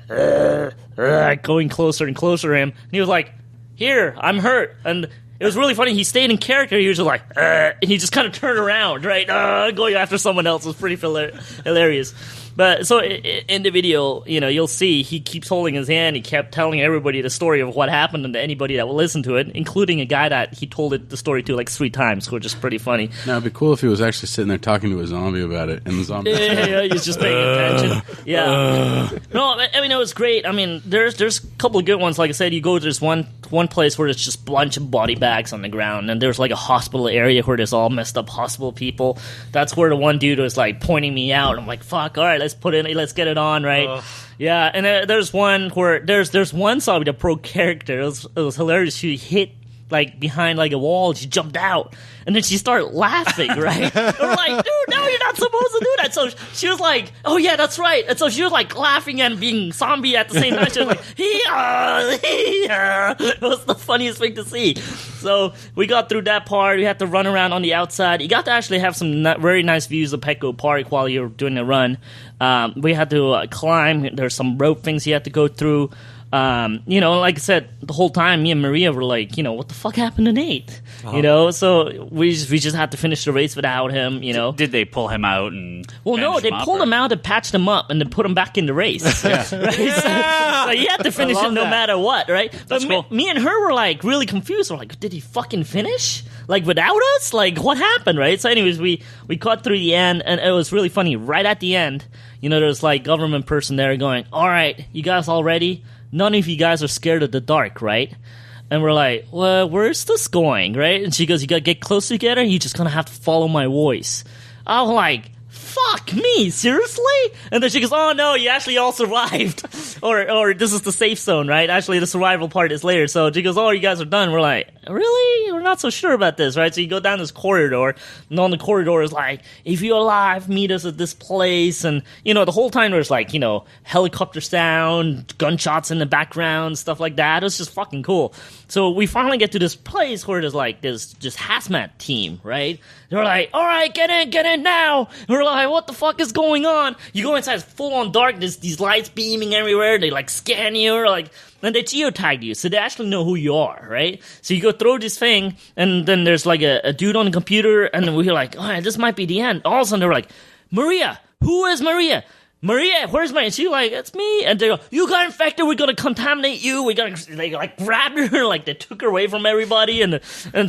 going closer and closer to him. And he was like, here, I'm hurt. And it was really funny. He stayed in character. He was just like, and he just kind of turned around, right? Going after someone else. It was pretty hilarious. But so in the video, you'll see he keeps holding his hand. He kept telling everybody the story of what happened and to anybody that will listen to it, including a guy that he told the story to like 3 times, which is pretty funny. Now, it'd be cool if he was actually sitting there talking to a zombie about it, and the zombie. Yeah, he's just paying attention. Yeah. No, I mean, it was great. I mean, there's a couple of good ones. Like I said, you go to this one place where there's just a bunch of body bags on the ground, and there's like a hospital area where there's all messed up hospital people. That's where the one dude was like pointing me out. I'm like, fuck, all right, let's get it on, right? Yeah, and there's one where there's one zombie, the pro character. It was hilarious. She hit like behind like a wall. She jumped out, and then she started laughing. Right? I'm like, dude, no, you're not supposed to do that. So she was like, oh yeah, that's right. And so she was like laughing and being zombie at the same time. She was like, it was the funniest thing to see. So we got through that part. We had to run around on the outside. You got to actually have some very nice views of Petco Park while you're doing the run. We had to climb. There's some rope things you had to go through. Like I said, the whole time, me and Maria were like, what the fuck happened to Nate? So we just had to finish the race without him, Did they pull him out and... Well, no, they pulled him out and patched him up and then put him back in the race. Right? So you had to finish it no matter what, right? But me and her were like really confused. We're like, did he fucking finish? Like without us? Like what happened, right? So anyways, we got through the end, and it was really funny. Right at the end, there's like government person there going, all right, you guys all ready? None of you guys are scared of the dark, right? And we're like, well, where's this going, right? And she goes, you gotta get close together, you're just gonna have to follow my voice. I'm like, fuck me, seriously? And then she goes, oh no, you actually all survived. or this is the safe zone, right? Actually, the survival part is later. So she goes, oh, you guys are done. We're like, really? We're not so sure about this, right? So you go down this corridor, and on the corridor is like, if you're alive, meet us at this place. And, the whole time there's like, helicopter sound, gunshots in the background, stuff like that. It was just fucking cool. So we finally get to this place where there's like this just hazmat team, right? They're like, all right, get in now. And we're like, what the fuck is going on? You go inside, it's full on darkness, these lights beaming everywhere. there. They like scan you, or like, and they geotag you, so they actually know who you are, right? So you go through this thing, and then there's like a dude on the computer, and then we're like, all right, this might be the end. All of a sudden, they're like, Maria, who is Maria? Maria, where's Maria? And she's like, it's me. And they go, you got infected. We're going to contaminate you. They like grabbed her, like they took her away from everybody, and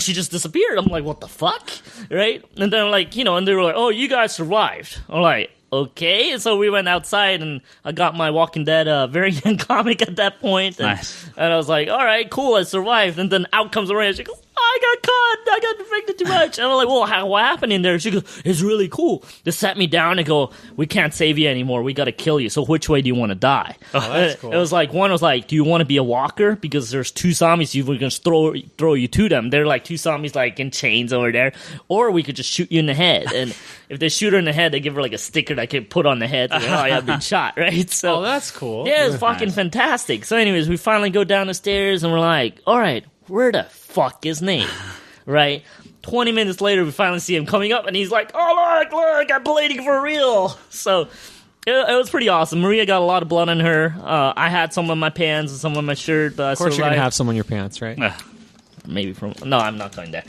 she just disappeared. I'm like, what the fuck? Right? And then like, and they were like, oh, you guys survived. I'm like, okay. So we went outside, and I got my Walking Dead variant comic at that point. And, Nice. And I was like, all right, cool, I survived. And then out comes Maria. She goes, I got caught. I got infected too much. And I'm like, well, what happened in there? She goes, it's really cool. They sat me down and go, we can't save you anymore. We got to kill you. So which way do you want to die? Oh, that's cool. It was like, one was like, do you want to be a walker? Because there's two zombies. We're going to throw you to them. They're like two zombies like in chains over there. Or we could just shoot you in the head. And if they shoot her in the head, they give her like a sticker that I could put on the head. Like, oh, I've been shot, right? So, Oh, that's cool. yeah, it's fucking fantastic. So anyways, we finally go down the stairs, and we're like, all right, where the fuck is Nate? Right? 20 minutes later, we finally see him coming up, and he's like, oh, look, I'm bleeding for real. So it was pretty awesome. Maria got a lot of blood on her. I had some on my pants and some on my shirt. But Of course, you're going to have some on your pants, right? Maybe from... No, I'm not going there.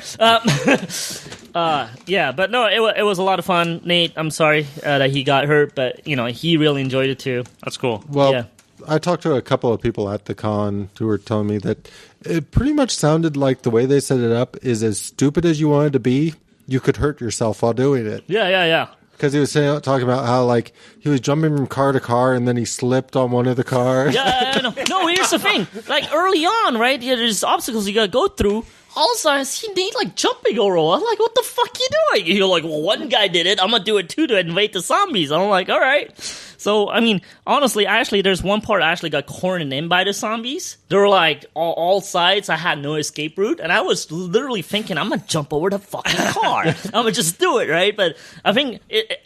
Yeah, but no, it was a lot of fun. Nate, I'm sorry that he got hurt, but, he really enjoyed it, too. That's cool. Well, Yeah. I talked to a couple of people at the con who were telling me that it pretty much sounded like the way they set it up is as stupid as you wanted to be, you could hurt yourself while doing it. Yeah. Because he was talking about how, like, he was jumping from car to car and then he slipped on one of the cars. Yeah, no, here's the thing. Like, early on, right, there's obstacles you gotta go through. All of a sudden, he need, like, jumping over. I'm like, what the fuck you doing? You're like, well, one guy did it. I'm gonna do it, too, to invade the zombies. I'm like, all right. So, I mean, honestly, there's one part I actually got cornered in by the zombies. They were, like, all sides. I had no escape route. And I was literally thinking, I'm gonna jump over the fucking car. I'm gonna just do it, right? But I think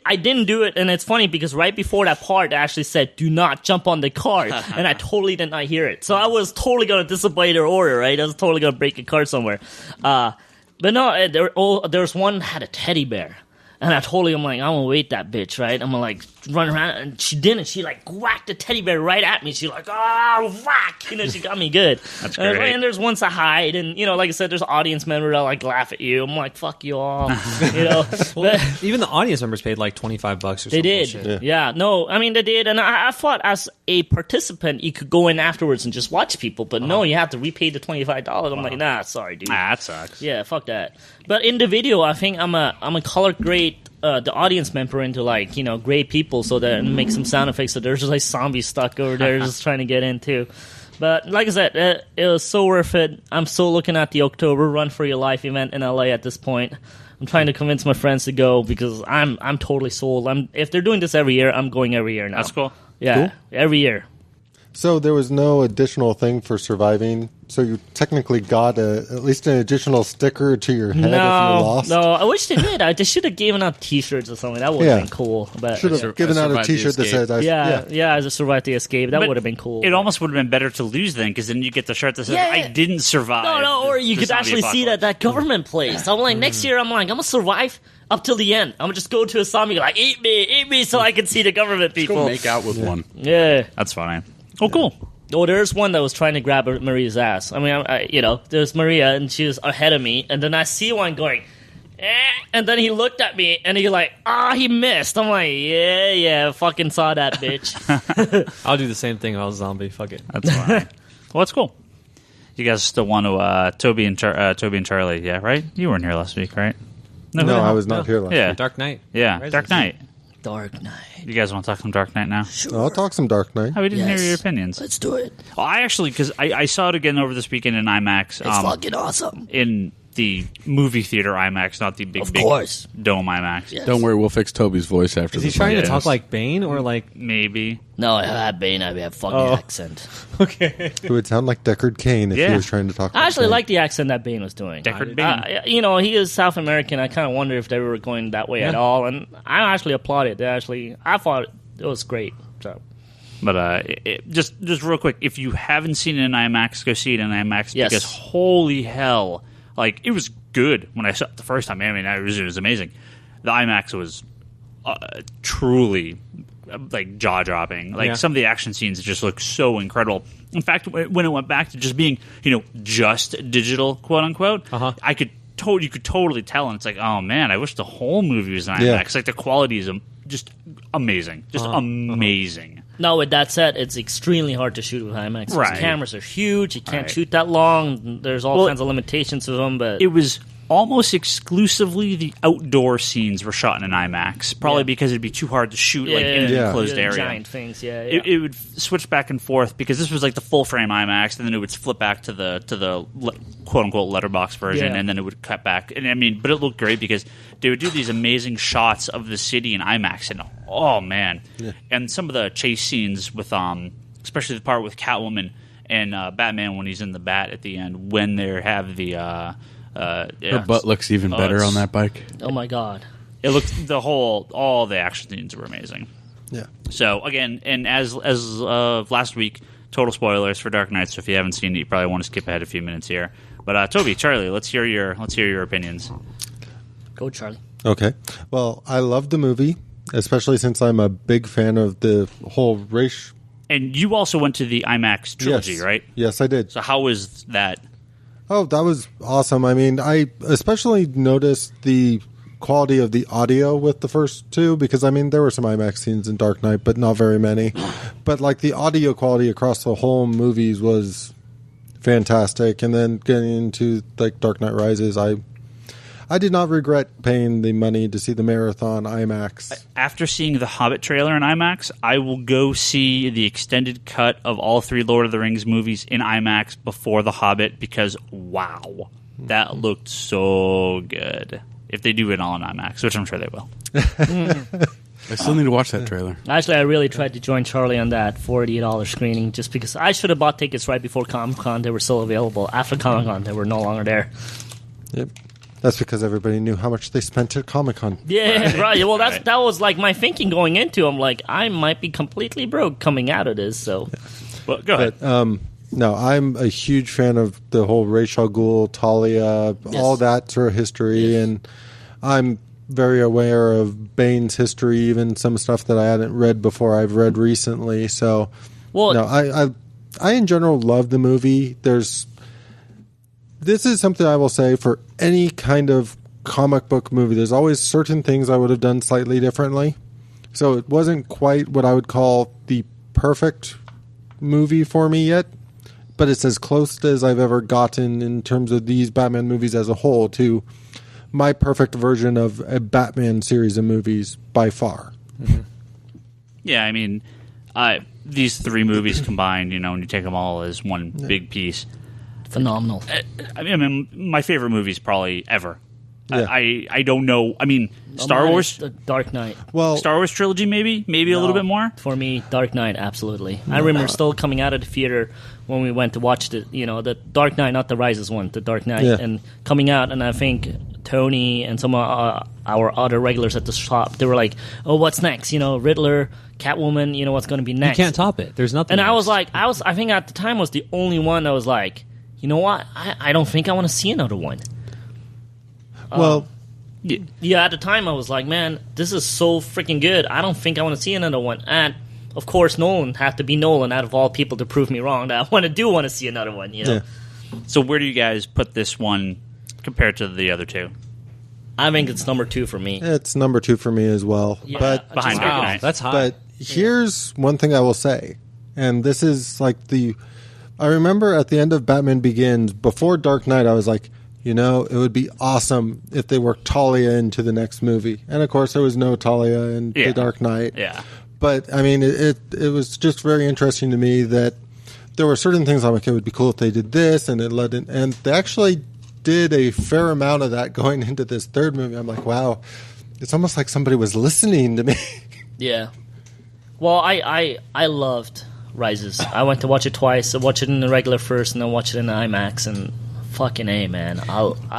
I didn't do it. And it's funny because right before that part, I actually said, do not jump on the car. And I totally did not hear it. So I was totally gonna disobey their order, right? I was totally gonna break a car somewhere. But no, there was one that had a teddy bear. And I'm like, I'm gonna wait that bitch, right? I'm gonna like run around, and she didn't. She like whacked the teddy bear right at me. She's like, oh, whack! She got me good. That's great. And there's ones to hide, and like I said, there's audience members that like laugh at you. I'm like, fuck you all, But Even the audience members paid like $25 or something. they did, yeah. No, I mean they did, and I thought as a participant, you could go in afterwards and just watch people, but no, you have to repay the $25. I'm like, nah, sorry, dude. That sucks. Yeah, fuck that. But in the video, I think I'm a color grade the audience member into like gray people so that and make some sound effects. So there's just like zombies stuck over there just trying to get in too. But like I said, it was so worth it. I'm so looking at the October Run for Your Life event in LA at this point. I'm trying to convince my friends to go because I'm totally sold. If they're doing this every year, I'm going every year now. That's cool. Yeah, every year. So there was no additional thing for surviving. So you technically got at least an additional sticker to your head if you lost. No, I wish they did. They should have given out T-shirts or something. That would have been cool. But Should have given out a survived the T-shirt that escape. said, yeah, as a survived the escape. That But would have been cool. It almost would have been better to lose then, because then you get the shirt that says, Yeah. I didn't survive. No, or you the could zombie actually see apocalypse. that government place. I'm like, next year, I'm going to survive up till the end. I'm going to just go to a zombie, like, eat me, so I can see the government people. Go make out with one. Yeah. That's funny. Oh, cool. Oh, there's one that was trying to grab Maria's ass. I mean, there's Maria, and she was ahead of me, and then I see one going, and then he looked at me, and he like, he missed. I'm like, yeah, fucking saw that, bitch. I'll do the same thing if I was a zombie. Fuck it. That's fine. Well, that's cool. You guys still want to Toby and Charlie, yeah, right? You weren't here last week, right? No, I was not here last Yeah. week. Dark Knight. Yeah, Rises. Dark Knight. Dark Knight. You guys want to talk some Dark Knight now? I'll talk some Dark Knight. Oh, we didn't Yes. hear your opinions. Let's do it. Well, I actually, because I saw it again over this weekend in IMAX. It's fucking awesome. In the movie theater IMAX, not the big course. dome IMAX. Yes. Don't worry, we'll fix Toby's voice after Is he this. trying to Yes. talk like Bane or like... Maybe. No, I have Bane. I have fucking accent. Okay. It would sound like Deckard Cain if Yeah. he was trying to talk I actually Bane. like the accent that Bane was doing. Deckard Bane. He is South American. I kind of wonder if they were going that way at all. And I actually applaud it. I thought it was great. So But just real quick, if you haven't seen it in IMAX, go see it in IMAX. Yes. Because holy hell, like it was good when I saw it the first time. I mean, it was amazing. The IMAX was truly like jaw dropping. Like some of the action scenes just look so incredible. In fact, when it went back to just being just digital, quote unquote, I could. You could totally tell, and it's like, oh man, I wish the whole movie was in IMAX. Like the quality is just amazing, amazing. Now, with that said, it's extremely hard to shoot with IMAX. Right. The cameras are huge. You can't shoot that long. There's all kinds of limitations to them. But it was almost exclusively the outdoor scenes were shot in an IMAX, probably because it'd be too hard to shoot in an enclosed area. Giant things, It would switch back and forth because this was like the full frame IMAX, and then it would flip back to the quote unquote letterbox version, and then it would cut back. And I mean, but it looked great because they would do these amazing shots of the city in IMAX, and oh man, and some of the chase scenes with especially the part with Catwoman and Batman when he's in the bat at the end when they have the. Her butt looks even better on that bike. Oh my god! It looked all the action scenes were amazing. Yeah. So again, and as of last week, total spoilers for Dark Knight. So if you haven't seen it, you probably want to skip ahead a few minutes here. But Toby, Charlie, let's hear your opinions. Go, Charlie. Okay. Well, I love the movie, especially since I'm a big fan of the whole race. And you also went to the IMAX trilogy, right? Yes, I did. So how was that? Oh, that was awesome. I mean, I especially noticed the quality of the audio with the first two because, I mean, there were some IMAX scenes in Dark Knight, but not very many. But, like, the audio quality across the whole movies was fantastic. And then getting into, like, Dark Knight Rises, I did not regret paying the money to see the marathon IMAX. After seeing the Hobbit trailer in IMAX, I will go see the extended cut of all three Lord of the Rings movies in IMAX before the Hobbit because, wow, that looked so good. If they do it all in IMAX, which I'm sure they will. I still need to watch that trailer. Actually, I really tried to join Charlie on that $48 screening just because I should have bought tickets right before Comic-Con. They were still available. After Comic-Con, they were no longer there. Yep. That's because everybody knew how much they spent at Comic-Con. Yeah, right. Well, that was like my thinking going into. I'm like, I might be completely broke coming out of this. So, well, go ahead. But, no, I'm a huge fan of the whole Ra's al Ghul, Talia, all that sort of history, and I'm very aware of Bane's history, even some stuff that I hadn't read before I've read recently. So, I in general love the movie. This is something I will say for any kind of comic book movie. There's always certain things I would have done slightly differently. So it wasn't quite what I would call the perfect movie for me yet, but it's as close as I've ever gotten in terms of these Batman movies as a whole to my perfect version of a Batman series of movies by far. Mm-hmm. Yeah, I mean, these three movies combined, when you take them all as one big piece. Phenomenal. I mean, my favorite movies probably ever. Yeah. I don't know. I mean, Star Wars, The Dark Knight. Well, Star Wars trilogy, maybe a little bit more. For me, Dark Knight, absolutely. I remember still coming out of the theater when we went to watch the Dark Knight, not the Rises one, the Dark Knight, and coming out, and I think Tony and some of our other regulars at the shop, they were like, "Oh, what's next? Riddler, Catwoman. What's going to be next?" You can't top it. There's nothing. And else. I was like, I think at the time was the only one that was like, you know what? I don't think I want to see another one. Well, yeah, at the time I was like, man, this is so freaking good. I don't think I want to see another one. And of course, Nolan had to be Nolan out of all people to prove me wrong that I want to see another one. Yeah. So where do you guys put this one compared to the other two? I think it's number 2 for me. it's number 2 for me as well. Yeah, But Behind Dark Knight. That's high. But here's one thing I will say, and this is like I remember at the end of Batman Begins, before Dark Knight, I was like, it would be awesome if they worked Talia into the next movie. And of course, there was no Talia in The Dark Knight. Yeah. But I mean, it was just very interesting to me that there were certain things I'm like, it would be cool if they did this, and and they actually did a fair amount of that going into this third movie. I'm like, wow, it's almost like somebody was listening to me. Yeah. Well, I loved Rises. I went to watch it twice. I watched it in the regular first, and then watched it in the IMAX, and fucking A, man.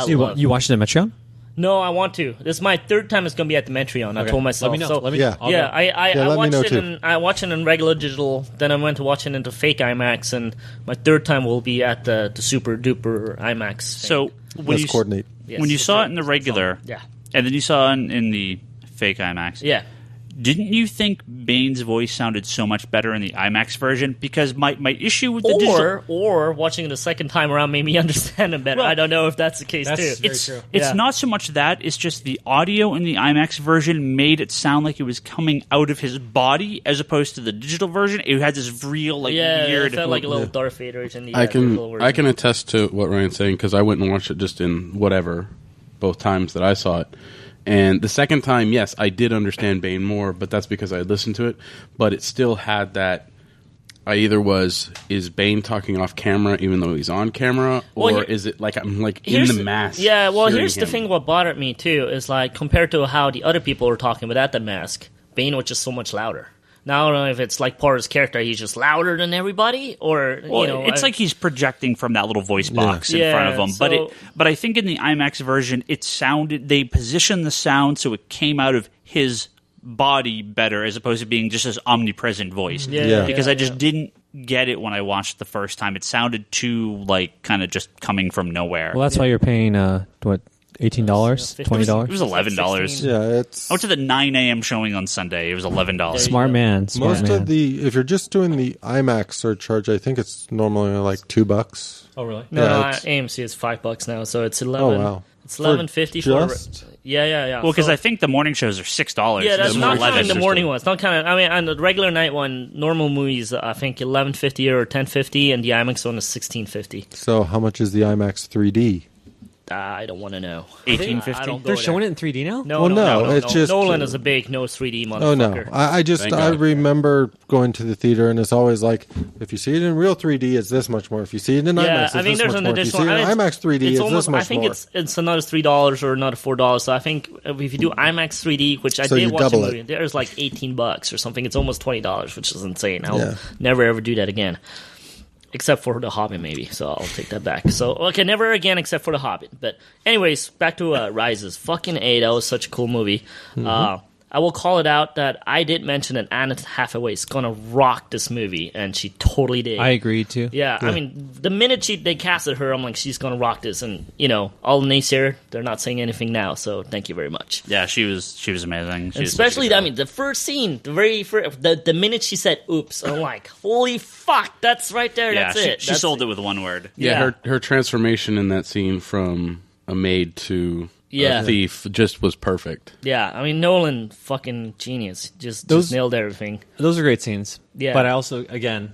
You watched it at Metreon? No, I want to. This is my third time it's going to be at the Metreon. I told myself. Let me know. So, Let me know. I let me watched know it too. I watched it in regular digital. Then I went to watch it into fake IMAX, and my third time will be at the super duper IMAX. So when Let's you coordinate. Yes, when you it's saw right. it in the regular, Yeah. and then you saw it in the fake IMAX, Yeah. Didn't you think Bane's voice sounded so much better in the IMAX version? Because my issue with the digital... Or watching it the second time around made me understand him better. Well, I don't know if that's the case, too. Very true. It's not so much that, it's just the audio in the IMAX version made it sound like it was coming out of his body as opposed to the digital version. It had this real, weird... it felt like a little Darth Vader in the I can attest to what Ryan's saying, because I went and watched it just in whatever, both times that I saw it. And the second time, yes, I did understand Bane more, but that's because I listened to it. But it still had that. Is Bane talking off camera even though he's on camera, or is it like I'm like in the mask? Yeah, well, here's the thing. What bothered me too is like compared to how the other people were talking without the mask, Bane was just so much louder. Now, I don't know if it's like part of his character, he's just louder than everybody, or it's like he's projecting from that little voice box in front of him. But I think in the IMAX version, they positioned the sound so it came out of his body better, as opposed to being just this omnipresent voice. Because I just didn't get it when I watched it the first time. It sounded too kind of just coming from nowhere. Well, that's why you're paying $18, $20. It was $11. Yeah, it's. I went to the 9 a.m. showing on Sunday. It was $11. Smart man. Most of if you're just doing the IMAX surcharge, I think it's normally like $2. Oh, really? No, AMC is $5 now, so it's 11. Oh, wow. It's $11.50 for. Yeah. Well, because I think the morning shows are $6. Yeah, that's not counting the morning one. ones. Not kind of. I mean, on the regular night one, normal movies, I think $11.50 or $10.50, and the IMAX one is $16.50. So, how much is the IMAX 3D? I don't want to know. $18.50. They're showing it in 3D now? No. It's just Nolan is a big no 3D motherfucker. Oh no! I remember going to the theater, and it's always like, if you see it in real 3D, it's this much more. If you see it in IMAX, it's this much more. If you see it in IMAX 3D, it's this much more. I think it's another $3 or another $4. So I think if you do IMAX 3D, which I did watch a movie, there's like $18 or something. It's almost $20, which is insane. I'll never ever do that again. Except for The Hobbit, maybe. So I'll take that back. So, okay, never again except for The Hobbit. But anyways, back to Rises. Fucking A, that was such a cool movie. Mm-hmm. I will call it out that I did mention that Anne Hathaway is going to rock this movie, and she totally did. I agreed, too. Yeah, I mean, the minute they casted her, I'm like, she's going to rock this. And, all the naysayer, they're not saying anything now, so thank you very much. Yeah, she was amazing. Especially, the first scene, the very first, the minute she said, oops, I'm like, holy fuck, that's right there, that's it. She sold it with one word. Yeah, her transformation in that scene from a maid to... a thief just was perfect. Yeah, I mean, Nolan, fucking genius. Just nailed everything. Those are great scenes. Yeah. But I also, again,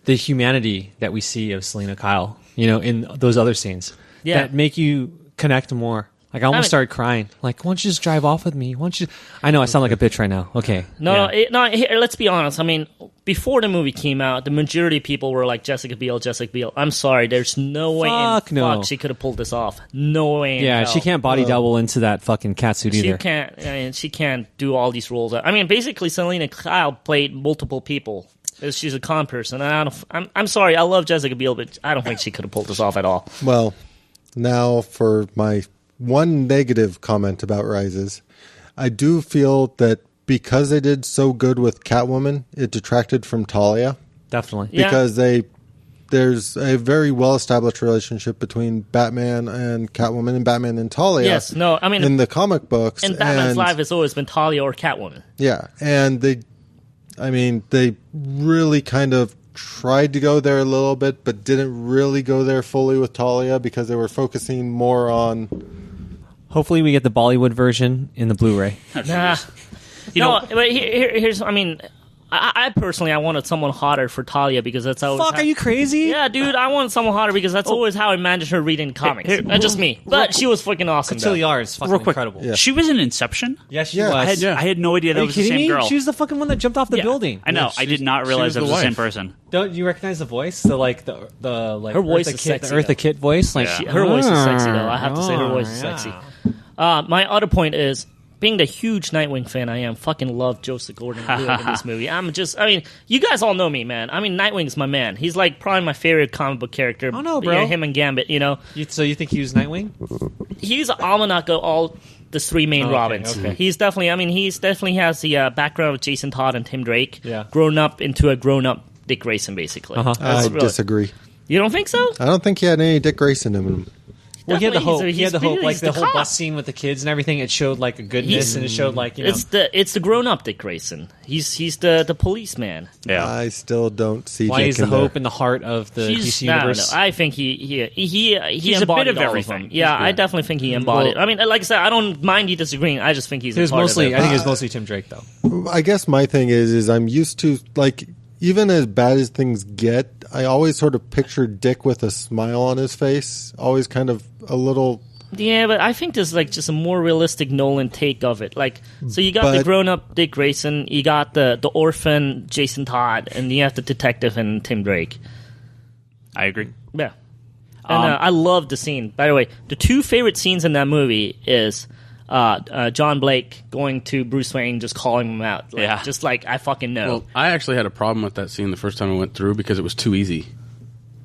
the humanity that we see of Selena Kyle, in those other scenes, that make you connect more. Like, I almost started crying. Like, why don't you just drive off with me? Why don't you... I know, I sound like a bitch right now. Okay. No, let's be honest. I mean, before the movie came out, the majority of people were like, Jessica Biel. I'm sorry, there's no way fuck she could have pulled this off. No way in hell. She can't body double into that fucking catsuit either. She can't do all these roles. I mean, basically, Selena Kyle played multiple people. She's a con person. I'm sorry, I love Jessica Biel, but I don't think she could have pulled this off at all. Well, now for my... one negative comment about Rises. I do feel that because they did so good with Catwoman, it detracted from Talia. Definitely. Because there's a very well-established relationship between Batman and Catwoman and Batman and Talia. Yes, no, I mean... in the comic books. And Batman's life has always been Talia or Catwoman. Yeah, and they really kind of tried to go there a little bit, but didn't really go there fully with Talia because they were focusing more on... Hopefully we get the Bollywood version in the Blu-ray. Nah. But here's... I mean... I personally, I wanted someone hotter for Talia because that's how... Fuck, are you crazy? Yeah, dude, I wanted someone hotter because that's always how I managed her reading comics. That's just me. But she was fucking awesome. Cotilliard is fucking incredible. Yeah. She was in Inception? Yeah, she was. I had no idea that was the same girl. She was the fucking one that jumped off the building. I know. I did not realize that was the same person. Don't you recognize the voice? The her voice is sexy. The Eartha Kitt voice? Her voice is sexy, though. I have to say her voice is sexy. My other point is... being the huge Nightwing fan I am, fucking love Joseph Gordon-Levitt in this movie. You guys all know me, man. I mean, Nightwing's my man. He's like probably my favorite comic book character. Oh, no, bro. Yeah, him and Gambit, So you think he was Nightwing? He's an almanac of all the three main Robins. Okay. He's definitely has the background of Jason Todd and Tim Drake. Yeah. Grown up into a grown-up Dick Grayson, basically. I disagree. You don't think so? I don't think he had any Dick Grayson in him. Well, he had the hope. He's He had the hope, like the whole cop. bus scene with the kids and everything. It showed like a goodness, and it showed like It's the grown up Dick Grayson. He's the policeman. Yeah. I still don't see why Dick he's the in there. hope in the heart of the DC universe. No, I think he He's a embodied bit of all everything. them. Yeah, I definitely think he embodied. I mean, like I said, I don't mind you disagreeing. I just think he's. It was a part mostly. Of it. I think it was mostly Tim Drake, though. I guess my thing is I'm used to, like, even as bad as things get, I always sort of picture Dick with a smile on his face, always kind of a little. Yeah, but I think there's like just a more realistic Nolan take of it. Like, so you got the grown-up Dick Grayson, you got the orphan Jason Todd, and you have the detective and Tim Drake. I agree. Yeah, and I love the scene. By the way, the two favorite scenes in that movie is John Blake going to Bruce Wayne, just calling him out. Like, just like I fucking know. Well, I actually had a problem with that scene the first time I went through because it was too easy,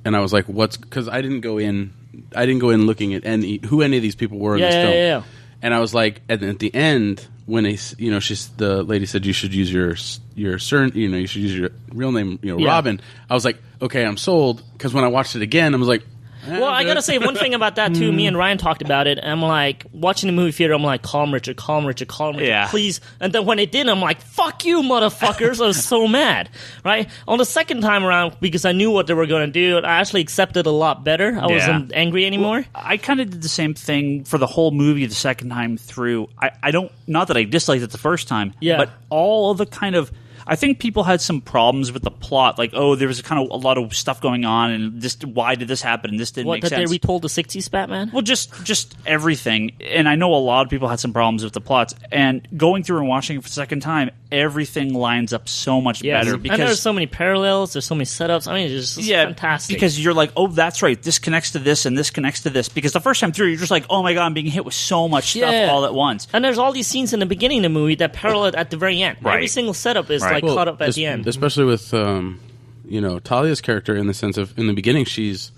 and I was like, "What's?" Because I didn't go in looking at who any of these people were in this film. Yeah. And I was like, at the end when the lady said you should use your you should use your real name, Robin. I was like, okay, I'm sold. Because when I watched it again, I was like. Well, I gotta say one thing about that too. Me and Ryan talked about it. And I'm like watching the movie theater. I'm like, calm, Richard, please. And then when it did, I'm like, fuck you, motherfuckers! I was so mad. Right on the second time around, because I knew what they were going to do. I actually accepted a lot better. I wasn't angry anymore. Well, I kind of did the same thing for the whole movie the second time through. I don't, not that I disliked it the first time, but all of the kind of. I think people had some problems with the plot, like, there was kind of a lot of stuff going on, and why did this happen, and this didn't make sense. What, that they retold the 60s Batman? Well, just everything. And I know a lot of people had some problems with the plots, and going through and watching it for the second time, everything lines up so much better. Because and there's so many parallels, there's so many setups. I mean, it's just fantastic. Because you're like, oh, that's right, this connects to this, and this connects to this. Because the first time through, you're just like, oh my God, I'm being hit with so much stuff all at once. And there's all these scenes in the beginning of the movie that parallel at the very end. Right. Every single setup is caught up at the end. Especially with Talia's character, in the sense of in the beginning she's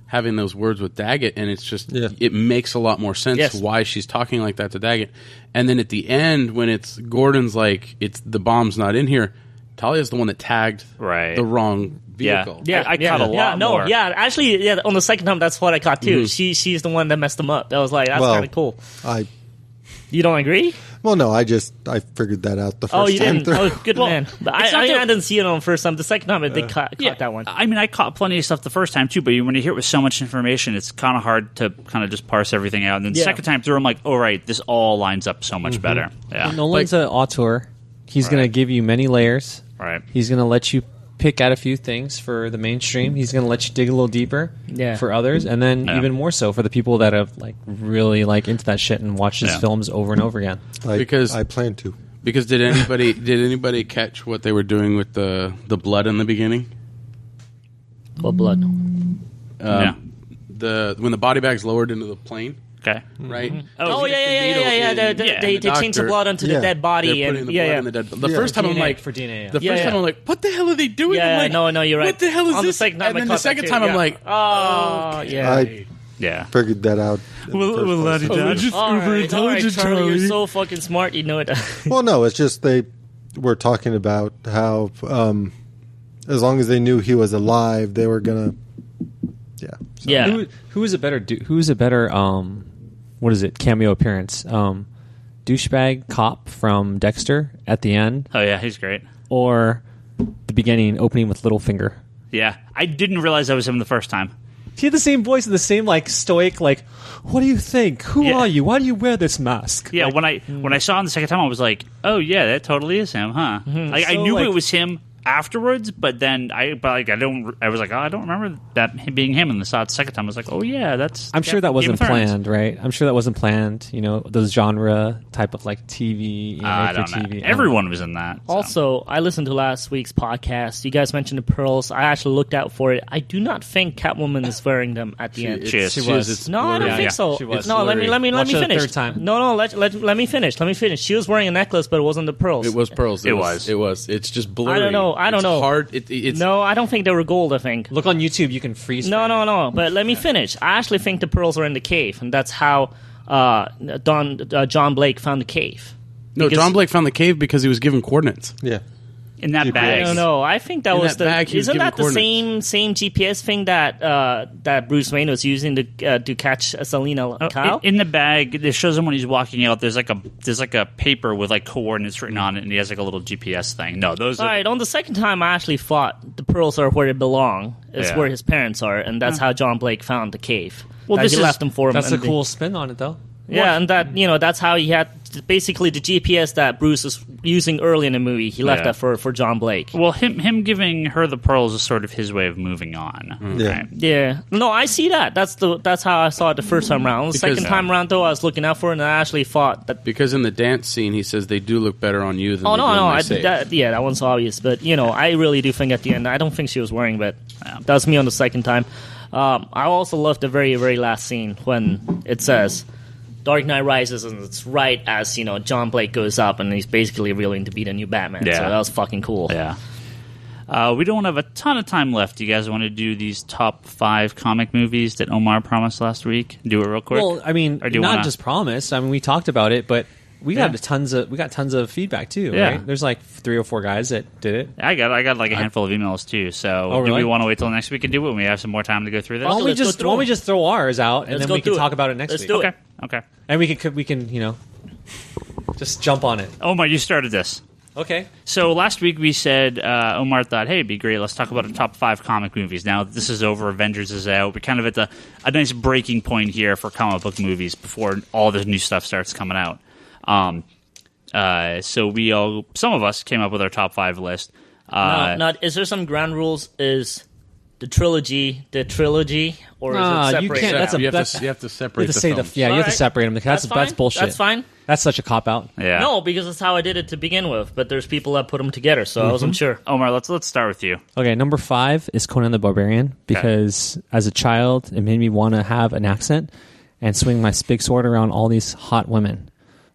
having those words with Daggett, and it's just it makes a lot more sense why she's talking like that to Daggett. And then at the end, when it's Gordon's like, it's the bomb's not in here, Talia's the one that tagged the wrong vehicle. I caught a lot more. Actually, on the second time, that's what I caught too. Mm-hmm. She's the one that messed them up. I was like, that's kind of cool. You don't agree? Well, no, I figured that out the first time through. Oh, good man. But I didn't see it on the first time. The second time, I did caught that one. I mean, I caught plenty of stuff the first time, too, but when you hear it with so much information, it's kind of hard to kind of just parse everything out. And then the second time through, I'm like, oh, right, this all lines up so much better. Yeah. Nolan's an auteur. He's going to give you many layers. Right. He's going to let you pick out a few things for the mainstream. He's going to let you dig a little deeper for others, and then even more so for the people that have really into that shit and watch his films over and over again. Because I plan to. Because did anybody catch what they were doing with the blood in the beginning? What blood? When the body bag's lowered into the plane. Okay. Right. Mm-hmm. They change the blood onto the dead body, they're putting the blood in the dead. The first time I'm like, for DNA. The first time I'm like, what the hell are they doing? Yeah, I'm like, no, you're right. What the hell is on this? The second time, and then the second time I'm like, oh, I figured that out. Just uber intelligent, Charlie. You're so fucking smart. You know it. Well, no, it's just they were talking about how as long as they knew he was alive, they were gonna. Who is a better? What is it? Cameo appearance. Douchebag cop from Dexter at the end. Oh yeah, he's great. Or the beginning opening with Littlefinger. Yeah, I didn't realize that was him the first time. He had the same voice and the same stoic what do you think? Who are you? Why do you wear this mask? Yeah, when I saw him the second time, I was like, oh yeah, that totally is him, huh? Mm-hmm. I knew it was him afterwards, but then I was like, oh, I don't remember that being him. And the second time I was like, oh yeah, that's. I'm sure that wasn't planned, right? I'm sure that wasn't planned. Those genre type of TV. I don't know. TV. Everyone was in that. So. Also, I listened to last week's podcast. You guys mentioned the pearls. I actually looked out for it. I do not think Catwoman is wearing them at the end. She was. No, I don't think so. She was. No, let me finish. Third time. No, let me finish. She was wearing a necklace, but it wasn't the pearls. It was pearls. It was. It's just blurry. I don't know. It's hard. It's no, I don't think they were gold. I think. Look on YouTube. You can freeze. No. But let me finish. I actually think the pearls are in the cave, and that's how John Blake found the cave. No, John Blake found the cave because he was given coordinates. Yeah. In that GPS. bag. I don't know. I think that In was that bag, he was isn't giving that the same GPS thing that Bruce Wayne was using to catch Selina Kyle? In the bag, it shows him when he's walking out. There's like a paper with like coordinates written on it, and he has like a little GPS thing. No, those All are right. On the second time, I actually thought the pearls are where they belong. It's Yeah. where his parents are, and that's how John Blake found the cave. Well, That this he is- left them for him. That's a and cool spin on it, though. Yeah, and that's how he had basically the GPS that Bruce is using early in the movie. He left Yeah. that for John Blake. well, him giving her the pearls is sort of his way of moving on. Yeah. Right? Yeah, no, I see that. That's how I saw it the first time around. The Because- second time around, though, I was looking out for it, and I actually thought that. Because in the dance scene, he says they do look better on you than Oh they do in no, my I, safe. that one's obvious. But I really do think at the end, I don't think she was wearing, but that's me on the second time. I also love the very, very last scene when it says Dark Knight Rises, and it's right as John Blake goes up, and he's basically revealing to be the new Batman. Yeah. So that was fucking cool. Yeah. We don't have a ton of time left. You guys want to do these top 5 comic movies that Omar promised last week? Do it real quick. Well, I mean, Or do you not wanna- just promised. I mean, we talked about it, but we got tons of feedback too. Yeah. Right? There's like 3 or 4 guys that did it. I got like a handful of emails too. So Oh, do we really? want to wait till next week and do it when we have some more time to go through this? Well, Why don't we let's go just through why don't we them. just throw ours out and Let's then go we can through it. talk about it next Let's week? do it. Okay. And we can just jump on it. Omar, you started this. Okay. So last week we said Omar thought, hey, it'd be great. Let's talk about the top 5 comic movies. Now this is over. Avengers is out. We're kind of at a nice breaking point here for comic book movies before all the new stuff starts coming out. So some of us came up with our top 5 list. Is there some ground rules? Is the trilogy, or is Nah, it you separate? can't- that's a- you have that's- to You separate have to the say films. you have to Alright. separate them. That's fine. bullshit. That's fine. That's such a cop out. Yeah. No, because that's how I did it to begin with. But there's people that put them together, so I wasn't sure. Omar, let's start with you. Okay, number 5 is Conan the Barbarian because as a child, it made me want to have an accent and swing my big sword around all these hot women.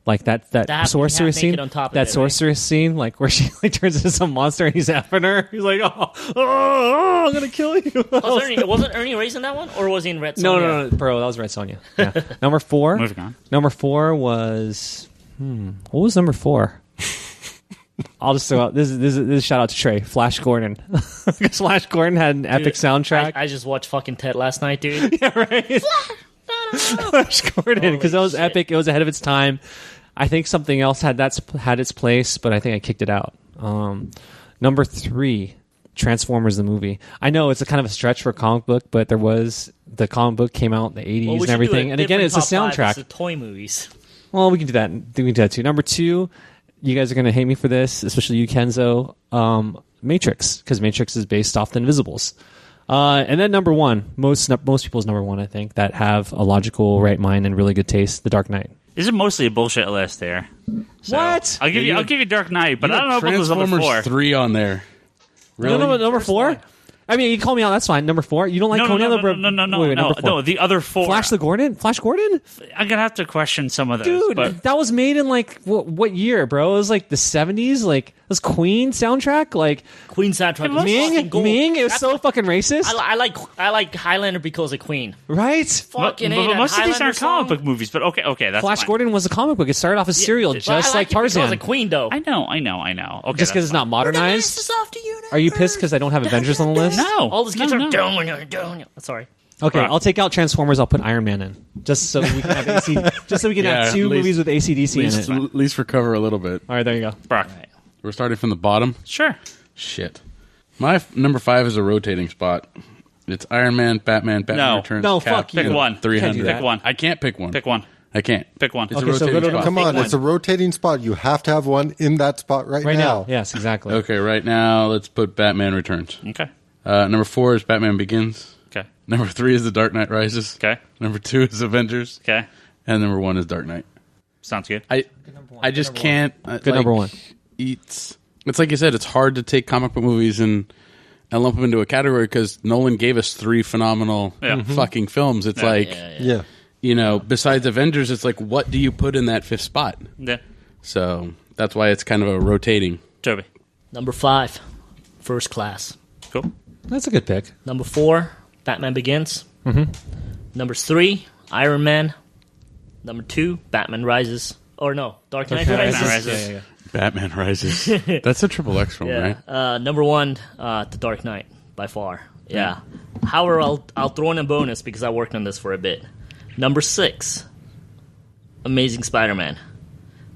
Like that sorceress half scene, naked on top of that it, sorceress scene, like where she like turns into some monster and he's after her. He's like, oh, I'm gonna kill you. Wasn't Ernie Reyes in that one, or was he in Red Sonja? No, bro, that was Red Sonja. Yeah. Number 4. Moving on. Number 4 was what was number 4? I'll just throw out this is a shout out to Trey, Flash Gordon, because Flash Gordon had an epic soundtrack. I just watched fucking Ted last night, dude. Yeah, right. Flash Gordon, because that was shit. epic. It was ahead of its time. I think something else had its place, but I think I kicked it out. Number 3, Transformers the movie. I know it's a kind of a stretch for a comic book, but the comic book came out in the 80s Well, we and should everything. do And again, it's a different top five. soundtrack. It's the toy movies. Well, we can do that. We can do that too. Number 2, you guys are going to hate me for this, especially you, Kenzo. Matrix, because Matrix is based off the Invisibles. And then number 1, most people's number 1, I think, that have a logical right mind and really good taste, The Dark Knight. This is mostly a bullshit list there. So, What? I'll give you Dark Knight, but You I don't know have about those other Transformers 4. 3 on there. Really? No, number 4? I mean, you call me out. That's fine. Number 4. You don't like Conan the Barbarian? No. Wait, number 4. No, the other 4. Flash Gordon. I'm gonna have to question some of those. Dude, but that was made in like what year, bro? It was like the 70s. Like it was Queen soundtrack. Like Queen soundtrack. was fucking Ming. gold. It was That's so fucking racist, I like Highlander because of Queen. right? Fucking but A, that most of these Highlander aren't song. comic book movies. But okay, that's Flash fine. Gordon was a comic book. It started off as serial, But just I like it because Tarzan. of Queen, though. I know. Okay, Just because it's not modernized. Are you pissed because I don't have Avengers on the list? No, All these kids no. are down. Sorry. Okay, Right. I'll take out Transformers. I'll put Iron Man in, just so we can have just so we can Yeah, have 2 at least- movies with ACDC in it. At least recover a little bit. All right, there you go. Brock. We're starting from the bottom. Sure. Shit. My number 5 is a rotating spot. It's Iron Man, Batman No. Returns. No, Cap, fuck you. Pick one. 300. Can't do that. Pick one. I can't pick one. Pick one. I can't. Pick one. It's Okay, a so rotating go to- spot. Come on, one. it's a rotating spot. You have to have one in that spot right Right now, now. yes, exactly. Okay, right now let's put Batman Returns. Okay. Number 4 is Batman Begins. Okay. Number 3 is The Dark Knight Rises. Okay. Number 2 is Avengers. Okay. And number 1 is Dark Knight. Sounds good. I just can't. Good number 1. It's like you said. It's hard to take comic book movies and lump them into a category because Nolan gave us 3 phenomenal fucking films. It's like Yeah. besides Avengers, it's like what do you put in that 5th spot? Yeah. So that's why it's kind of a rotating. Toby. Number 5, First Class. Cool. That's a good pick. Number 4, Batman Begins. Number 3, Iron Man. Number 2, Batman Rises. Or no, Dark Knight Dark Knight Rises. Rises. Yeah. Batman Rises. That's a triple X film, right? Number 1, The Dark Knight, by far. Yeah. However, I'll throw in a bonus because I worked on this for a bit. Number 6, Amazing Spider-Man.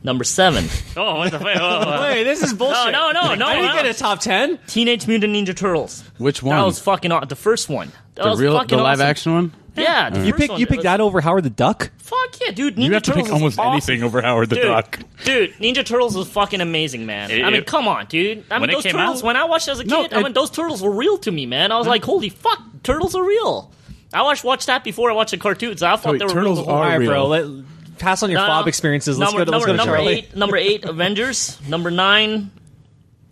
Number 7. Oh, what the fuck? Wait, this is bullshit. No. I didn't get a top 10. Teenage Mutant Ninja Turtles. Which one? That was fucking the first one. That was the fucking live awesome. action one? Yeah, the You first picked one. you picked that over Howard the Duck? Fuck yeah, dude. Ninja You have to Turtles pick almost is awesome. anything over Howard the Duck. Dude, Ninja Turtles was fucking amazing, man. I mean, come on, dude. I mean, When it those came turtles, out? when I watched it as a kid, those turtles were real to me, man. I was like, holy fuck, turtles are real. I watched that before I watched the cartoons. I thought wait, they were turtles real. the whole are time. real. All right, bro. Pass on your fob experiences. Let's go to Charlie. Number 8, Avengers. Number 9,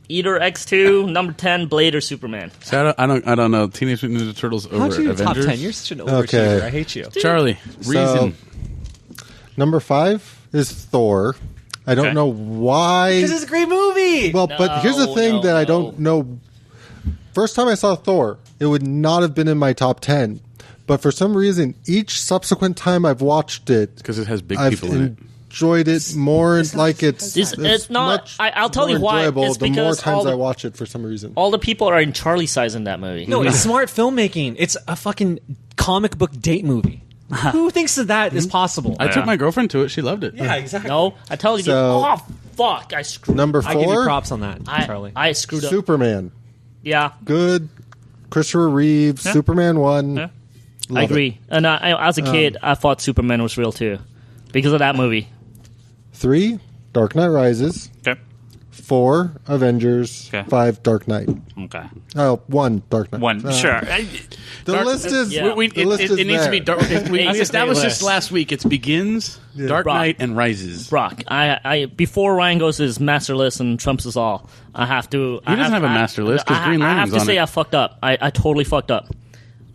Eater X2. Number 10, Blade or Superman. So I don't know. Teenage Mutant Ninja Turtles over How'd you do Avengers. top 10? You're such an overachiever. Okay. I hate you. Charlie, reason. Number 5 is Thor. I don't know why. This is a great movie. Well, but here's the thing that I don't know. First time I saw Thor, it would not have been in my top 10. But for some reason, each subsequent time I've watched it, Because it has big I've people in it. enjoyed it more. It's not. much I'll tell you more why. enjoyable It's the more because times I watch it for some reason. all the people are in Charlie size in that movie. No, it's smart filmmaking. It's a fucking comic book date movie. Who thinks that is possible? I took my girlfriend to it. She loved it. yeah, exactly. No, I tell you. So- Oh fuck! I screwed. Number I give you 4, props on that, Charlie. I screwed up. Superman. Yeah, Good. Christopher Reeve, Superman 1. Yeah. I Love agree. And as a kid, I thought Superman was real too, because of that movie. 3, Dark Knight Rises. Okay. 4, Avengers. Okay. 5, Dark Knight. Okay. 1, Dark Knight. One. Sure. The list is. Yeah. The list is It needs to be there. dark. We It's established a this list. last week. It begins, Dark Brock. Knight, and Rises. Brock, I before Ryan goes his master list and trumps us all, I have to. He doesn't have a master list, 'cause Green I have Lantern's to on say it. I fucked up. I totally fucked up.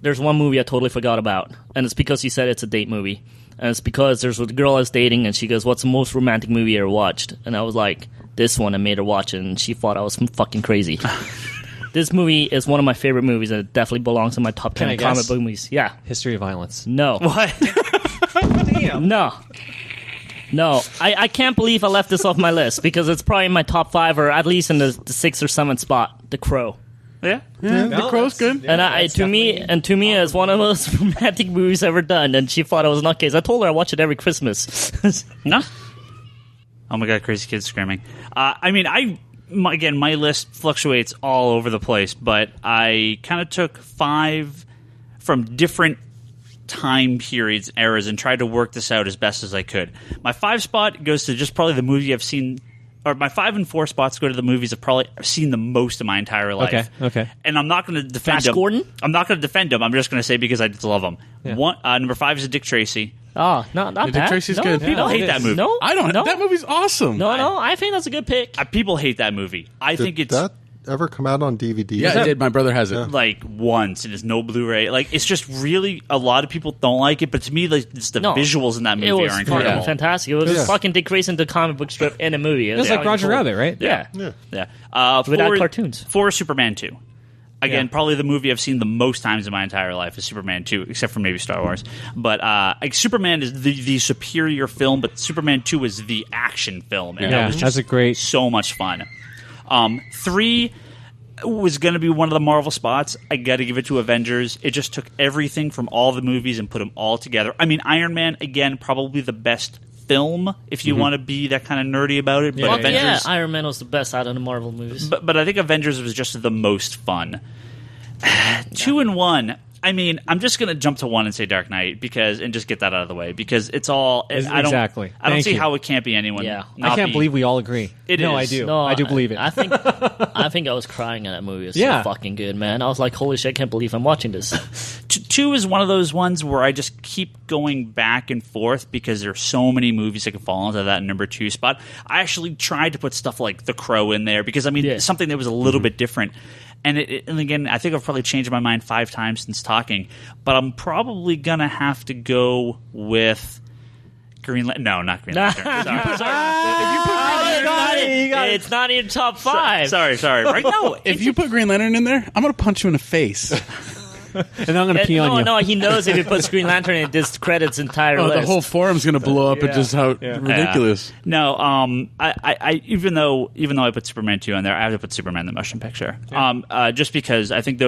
There's one movie I totally forgot about, and it's because you said it's a date movie, and it's because there's a girl I was dating, and she goes, "What's the most romantic movie you ever watched?" And I was like, "This one." I made her watch it, and she thought I was fucking crazy. This movie is one of my favorite movies, and it definitely belongs in my top 10 Can I comic guess? book movies. Yeah. History of Violence. No. What? Damn. No. I can't believe I left this off my list because it's probably in my top 5 or at least in the 6th or 7th spot. The Crow. Yeah. Yeah, The Crow's good. And to me, it's one of the most romantic movies ever done. And she thought I was a nutcase. I told her I watch it every Christmas. No. Oh my god, crazy kids screaming. Again, my list fluctuates all over the place, but I kind of took 5 from different time periods, eras, and tried to work this out as best as I could. My 5 spot goes to just probably the movie I've seen, or my 5 and 4 spots go to the movies I've probably seen the most in my entire life. Okay. And I'm not going to defend Flash them. Gordon? I'm not going to defend them. I'm just going to say because I just love them. Yeah. Number 5 is Dick Tracy. Oh, not Dick bad. Tracy's no, good. People no, hate that movie. No, I don't. No, That movie's awesome. no. I think that's a good pick. People hate that movie. I think Did it's that ever come out on DVD? Yeah, it did. My brother has it. like once, and there's no Blu-ray. Like it's just really a lot of people don't like it, but to me, like it's the No. visuals in that movie It was are fucking incredible. fantastic. It was Yeah. fucking Dick Grayson, the comic book strip in a movie. It was like Roger Rabbit, right? Yeah. Yeah. Without 4 cartoons. 4 is Superman 2. Again, Yeah. probably the movie I've seen the most times in my entire life is Superman 2, except for maybe Star Wars. But Superman is the superior film, but Superman 2 is the action film. And that Yeah, was just that's a great. so much fun. 3 was going to be one of the Marvel spots. I got to give it to Avengers. It just took everything from all the movies and put them all together. I mean, Iron Man, again, probably the best film if you want to be that kind of nerdy about it. But Fuck Avengers, yeah, Iron Man was the best out of the Marvel movies. but I think Avengers was just the most fun. 2 and 1. I mean, I'm just going to jump to 1 and say Dark Knight and just get that out of the way because it's all. Exactly. I don't Thank see you. how it can't be anyone. Yeah. I can't believe we all agree. It no, is. I do. No, I do believe it. I think I was crying at that movie. It was Yeah. so fucking good, man. I was like, holy shit, I can't believe I'm watching this. 2 is one of those ones where I just keep going back and forth because there's so many movies that can fall into that number 2 spot. I actually tried to put stuff like The Crow in there because something that was a little bit different. And again, I think I've probably changed my mind 5 times since talking, but I'm probably gonna have to go with Green Lantern. No, not Green Lantern. It's not in top 5. Sorry. Right now, If you put Green Lantern in there, I'm going to punch you in the face. And I'm going to pee on you. No, he knows if he puts Green Lantern, it discredits entire list. The whole forum's going to blow up at just how ridiculous. No, I even though I put Superman 2 on there, I have to put Superman the Motion Picture. Just because I think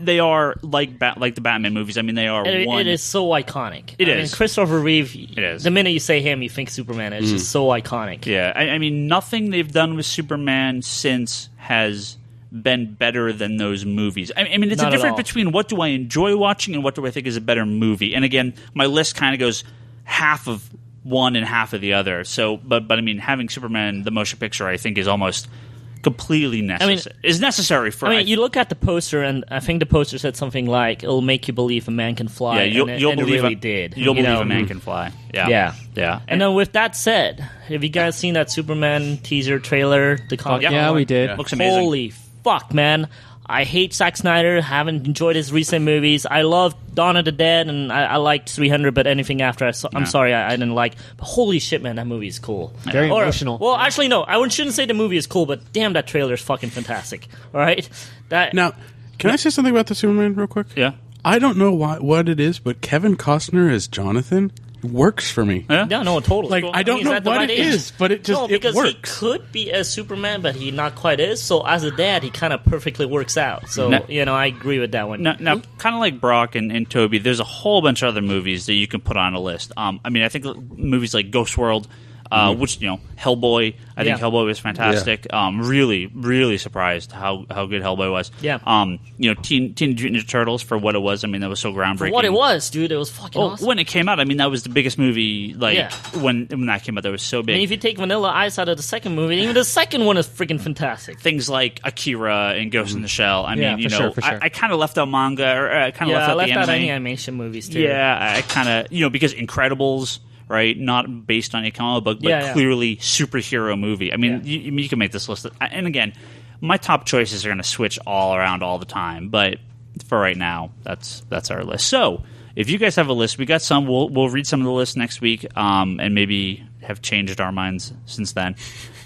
they are like the Batman movies. I mean, they are It is so iconic. It I is. mean, Christopher Reeve, It is. the minute you say him, you think Superman. It's just so iconic. Yeah, I mean, nothing they've done with Superman since has been better than those movies. I mean, it's Not a at difference all. between what do I enjoy watching and what do I think is a better movie. And again, my list kind of goes half of one and half of the other. So, but I mean, having Superman the Motion Picture, I think, is almost completely necessary. Is necessary for. I mean, you look at the poster, and I think the poster said something like, "It'll make you believe a man can fly." Yeah, you'll and believe it really a, did. You'll you believe know? a man can fly. Yeah. And then with that said, have you guys seen that Superman teaser trailer? The comic? Yeah, we did. Yeah. Looks amazing. Holy fuck, man! I hate Zack Snyder. Haven't enjoyed his recent movies. I love Dawn of the Dead, and I liked 300, but anything after, I'm sorry, I didn't like. But holy shit, man, that movie is cool. Very emotional. Well, actually, no, I shouldn't say the movie is cool, but damn, that trailer is fucking fantastic. All right, Now, can I say something about the Superman real quick? Yeah. I don't know what it is, but Kevin Costner as Jonathan works for me. Yeah. Yeah, no, totally. Like, I don't know what it is, but it just because it works. he could be a Superman, but he not quite is. So as a dad, he kind of perfectly works out. So No. I agree with that one. Now kind of like Brock and Toby, there's a whole bunch of other movies that you can put on a list. I mean, I think movies like Ghost World, which Hellboy. I think Yeah. Hellboy was fantastic. Really, really surprised how good Hellboy was. Yeah. Teenage Mutant Ninja Turtles for what it was. I mean, that was so groundbreaking. For what it was, dude, it was fucking awesome. When it came out, I mean, that was the biggest movie. When that came out, that was so big. I mean, if you take Vanilla Ice out of the second movie, even the second one is freaking fantastic. Things like Akira and Ghost in the Shell. I Yeah, mean, for sure. I kind of left out manga, or I kind of Yeah, I left left out out the any anime. animation movies too. Yeah, I kind of, because Incredibles, right? Not based on a comic book, but Yeah. clearly superhero movie. I mean, Yeah. you can make this list. And again, my top choices are going to switch all around all the time. But for right now, that's our list. So if you guys have a list, we got some. We'll read some of the lists next week, and maybe have changed our minds since then,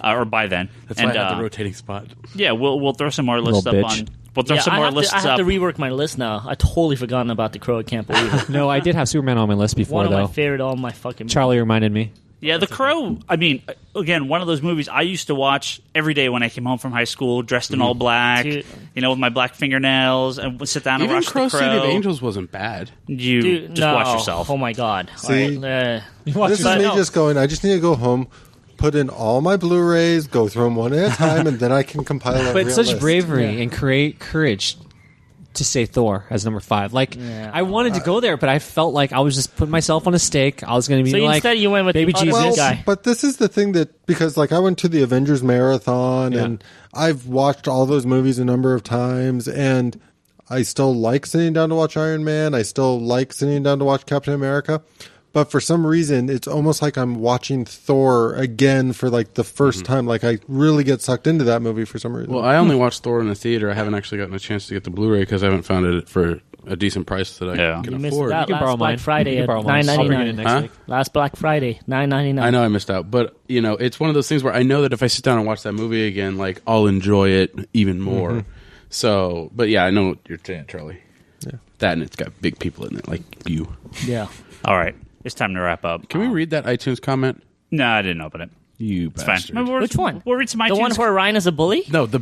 or by then. That's and, why I had the rotating spot. Yeah, we'll throw some more lists up Little bitch. on. We'll throw some more lists I have up. to rework my list now. I totally forgotten about The Crow. I can't believe it. No, I did have Superman on my list before, One of though. my favorite, all my fucking. Charlie reminded me. Yeah, The Crow, I mean, again, one of those movies I used to watch every day when I came home from high school, dressed in all black, Dude. With my black fingernails, and would sit down and Even watch Crow The Crow. City of Angels wasn't bad. You Dude, just no. watch yourself. Oh my god! See? Alright, This is me just going, I just need to go home, put in all my Blu-rays, go through them one at a time, and then I can compile a But real such list. bravery and courage to say Thor as number 5. Like, Yeah. I wanted to go there, but I felt like I was just putting myself on a stake. I was going to be So like, instead you went with Baby the other Jesus. guy. But this is the thing that, because like I went to the Avengers Marathon and I've watched all those movies a number of times, and I still like sitting down to watch Iron Man. I still like sitting down to watch Captain America. But for some reason, it's almost like I'm watching Thor again for like the first time. Like I really get sucked into that movie for some reason. Well, I only watched Thor in the theater. I haven't actually gotten a chance to get the Blu-ray because I haven't found it for a decent price that I Yeah. can You missed afford. that You can borrow last Black mine. Friday You can at borrow mine. I'll bring it in $9.99. next Huh? week. Last Black Friday, $9.99. I know I missed out, but it's one of those things where I know that if I sit down and watch that movie again, like I'll enjoy it even more. So, but yeah, I know what you're saying, Charlie. Yeah, that and it's got big people in it, like you. Yeah. All right, it's time to wrap up. Can we read that iTunes comment? No, I didn't open it. You It's fine. bastard. Which one? We'll read some The iTunes. one where Ryan is a bully? No, they're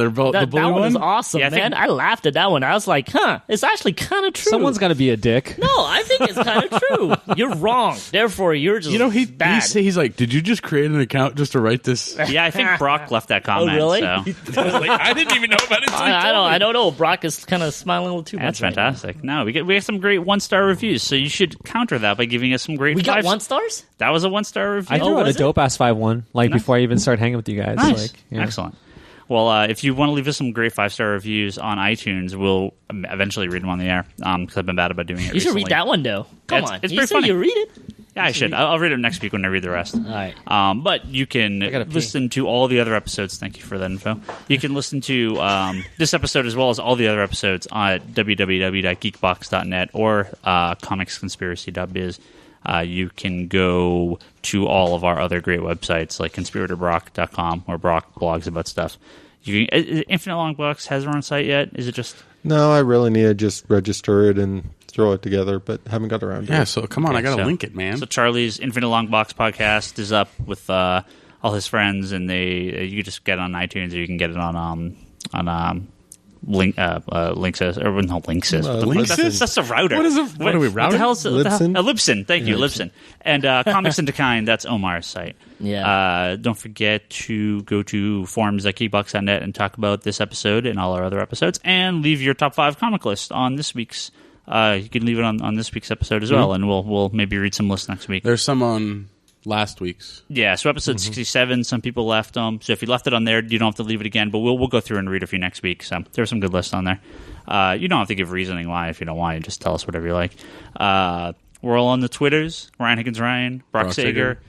both the That bully one was one. awesome, Yeah, I think- man. I laughed at that one. I was like, it's actually kind of true. Someone's got to be a dick. No, I think it's kind of true. You're wrong. Therefore, you're just bad. He's like, did you just create an account just to write this? Yeah, I think Brock left that comment. really? So. I didn't even know about it. I don't know. Brock is kind of smiling a little too That's much. right now. fantastic. No, we get some great 1-star reviews, so you should counter that by giving us some great. We got 5 1 stars? That was a 1-star review. I threw out a was it? dope-ass 5-1, before I even started hanging with you guys. Nice. Like, yeah. Excellent. Well, if you want to leave us some great 5-star reviews on iTunes, we'll eventually read them on the air because I've been bad about doing it You should recently. read that one, though. Come It's- on. it's you pretty say funny. you read it? Yeah, I should. I'll read them next week when I read the rest. All right. But you can gotta pee. listen to all the other episodes. Thank you for that info. You can listen to this episode as well as all the other episodes at www.geekbox.net or comicsconspiracy.biz. You can go to all of our other great websites like conspiratorbrock.com where Brock blogs about stuff. Infinite Long Box has their own site yet? Is it just... No, I really need to just register it and throw it together, but haven't got around to it. Yeah, so come on, I got to link it, man. So Charlie's Infinite Long Box podcast is up with all his friends, and you can just get it on iTunes, or you can get it on Linksys, or no, Linksys. Linksys? That's a router. What is it? What are we, router? What the hell's Libsyn? Libsyn. Thank you, Libsyn. And Comics into Kind, that's Omar's site. Yeah. Don't forget to go to forums.geekbox.net and talk about this episode and all our other episodes, and leave your top 5 comic list on this week's. You can leave it on this week's episode as well, and we'll maybe read some lists next week. There's some on last week's. Yeah, so episode 67, some people left them. So if you left it on there, you don't have to leave it again, but we'll go through and read a few next week. So there's some good lists on there. You don't have to give reasoning why if you don't want. You just tell us whatever you like. We're all on the Twitters. Ryan Higgins, Ryan. Brock Sager.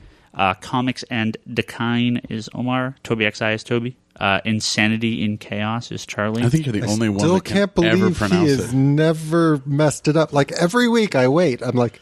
Comics and Decline is Omar. Toby XI is Toby. Insanity in Chaos is Charlie. I think you're the only one Still that can can't ever believe he pronounce has it. never messed it up. Like every week I wait. I'm like,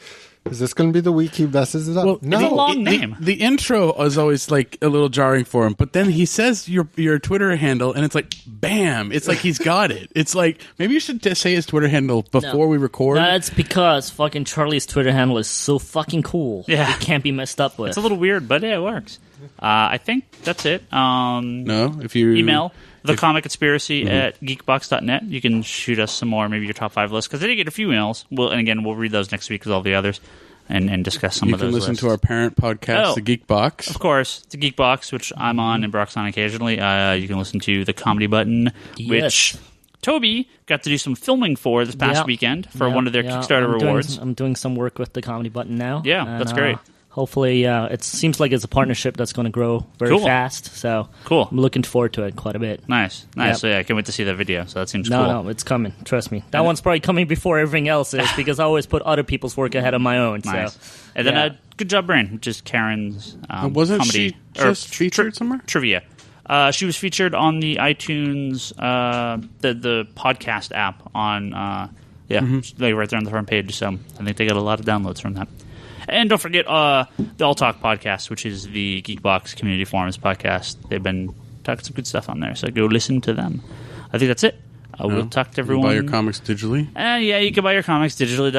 is this going to be the week he messes it up? Well, no. it's a long name. The intro is always like a little jarring for him, but then he says your Twitter handle, and it's like, bam! It's like he's got it. It's like maybe you should just say his Twitter handle before we record. That's because fucking Charlie's Twitter handle is so fucking cool. Yeah. It can't be messed up with. It's a little weird, but yeah, it works. I think that's it. No, if you Email thecomicconspiracy at geekbox.net. You can shoot us some more, maybe your top 5 lists, because they did get a few emails. And again, we'll read those next week with all the others and discuss some you of can those listen lists. to our parent podcast, Oh. The Geek Box. Of course, the Geek Box, which I'm on and Brock's on occasionally. You can listen to the Comedy Button, which Toby got to do some filming for this past weekend for one of their Kickstarter rewards. I'm doing some work with the Comedy Button now. Yeah, that's great. Hopefully, it seems like it's a partnership that's going to grow very fast. So Cool. I'm looking forward to it quite a bit. Nice. Yep. So yeah, I can't wait to see that video. So that seems cool. No, it's coming. Trust me. That one's probably coming before everything else is because I always put other people's work ahead of my own. Nice. So, And then Good Job Brain, which is Karen's Wasn't comedy she just featured somewhere? Trivia. She was featured on the iTunes, the podcast app on, like right there on the front page. So I think they got a lot of downloads from that. And don't forget the All Talk podcast, which is the Geekbox Community Forums podcast. They've been talking some good stuff on there, so go listen to them. I think that's it. We'll talk to everyone. You buy your comics digitally? Yeah, you can buy your comics digitally.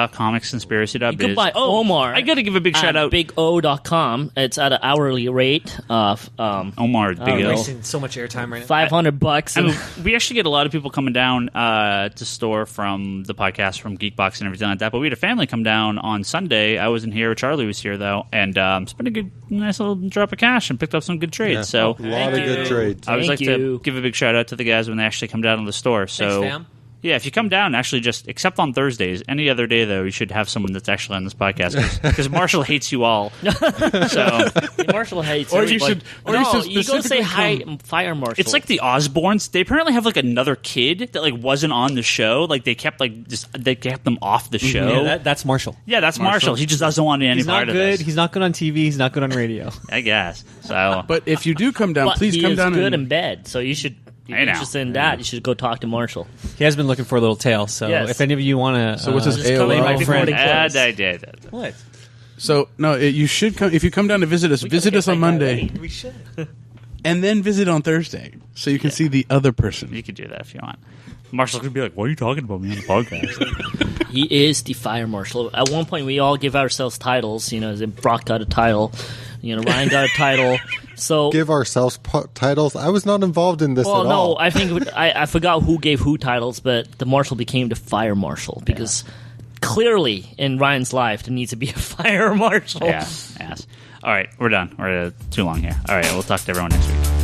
Digitalcomicsconspiracy.biz. you can buy Omar. I got to give a big shout out. BigO.com. It's at an hourly rate of Omar, Big O. Wasting so much airtime right now. $500. I mean, we actually get a lot of people coming down to store from the podcast, from Geekbox and everything like that. But we had a family come down on Sunday. I wasn't here. Charlie was here, though. And spent a nice little drop of cash and picked up some good trades. Yeah, so a lot of good trades. I always like Thank you. to give a big shout out to the guys when they actually come down to the store. So Thanks, fam. yeah, if you come down, actually just except on Thursdays, any other day though, you should have someone that's actually on this podcast because Marshall hates you all. So Marshall hates Or you everybody. should- or you should you go say specifically hi, Fire Marshal. it's like the Osbournes. They apparently have like another kid that like wasn't on the show. Like they kept they kept them off the show. Yeah, that's Marshall. Yeah, that's Marshall. He just doesn't want any He's part not of good. this. He's not good on TV. He's not good on radio. I guess. So But if you do come down, but please he come is down good and in bed, so you should. If I you're know. interested in that, you should go talk to Marshall. He has been looking for a little tail. So Yes. if any of you want to, So what's his Just come in AOL? right before friend. they close. I did. What? So no, you should come if you come down to visit us. Visit us on Monday, We should. and then visit on Thursday, so you can see the other person. You could do that if you want. Marshall's gonna be like, "Why are you talking about me on the podcast?" He is the Fire Marshal. At one point, we all give ourselves titles. As in Brock got a title. Ryan got a title. So Give ourselves titles. I was not involved in this at all. I think I forgot who gave who titles, but the Marshal became the Fire Marshal because clearly in Ryan's life there needs to be a Fire Marshal. Yeah. Yes. All right, we're done. We're too long here. All right, we'll talk to everyone next week.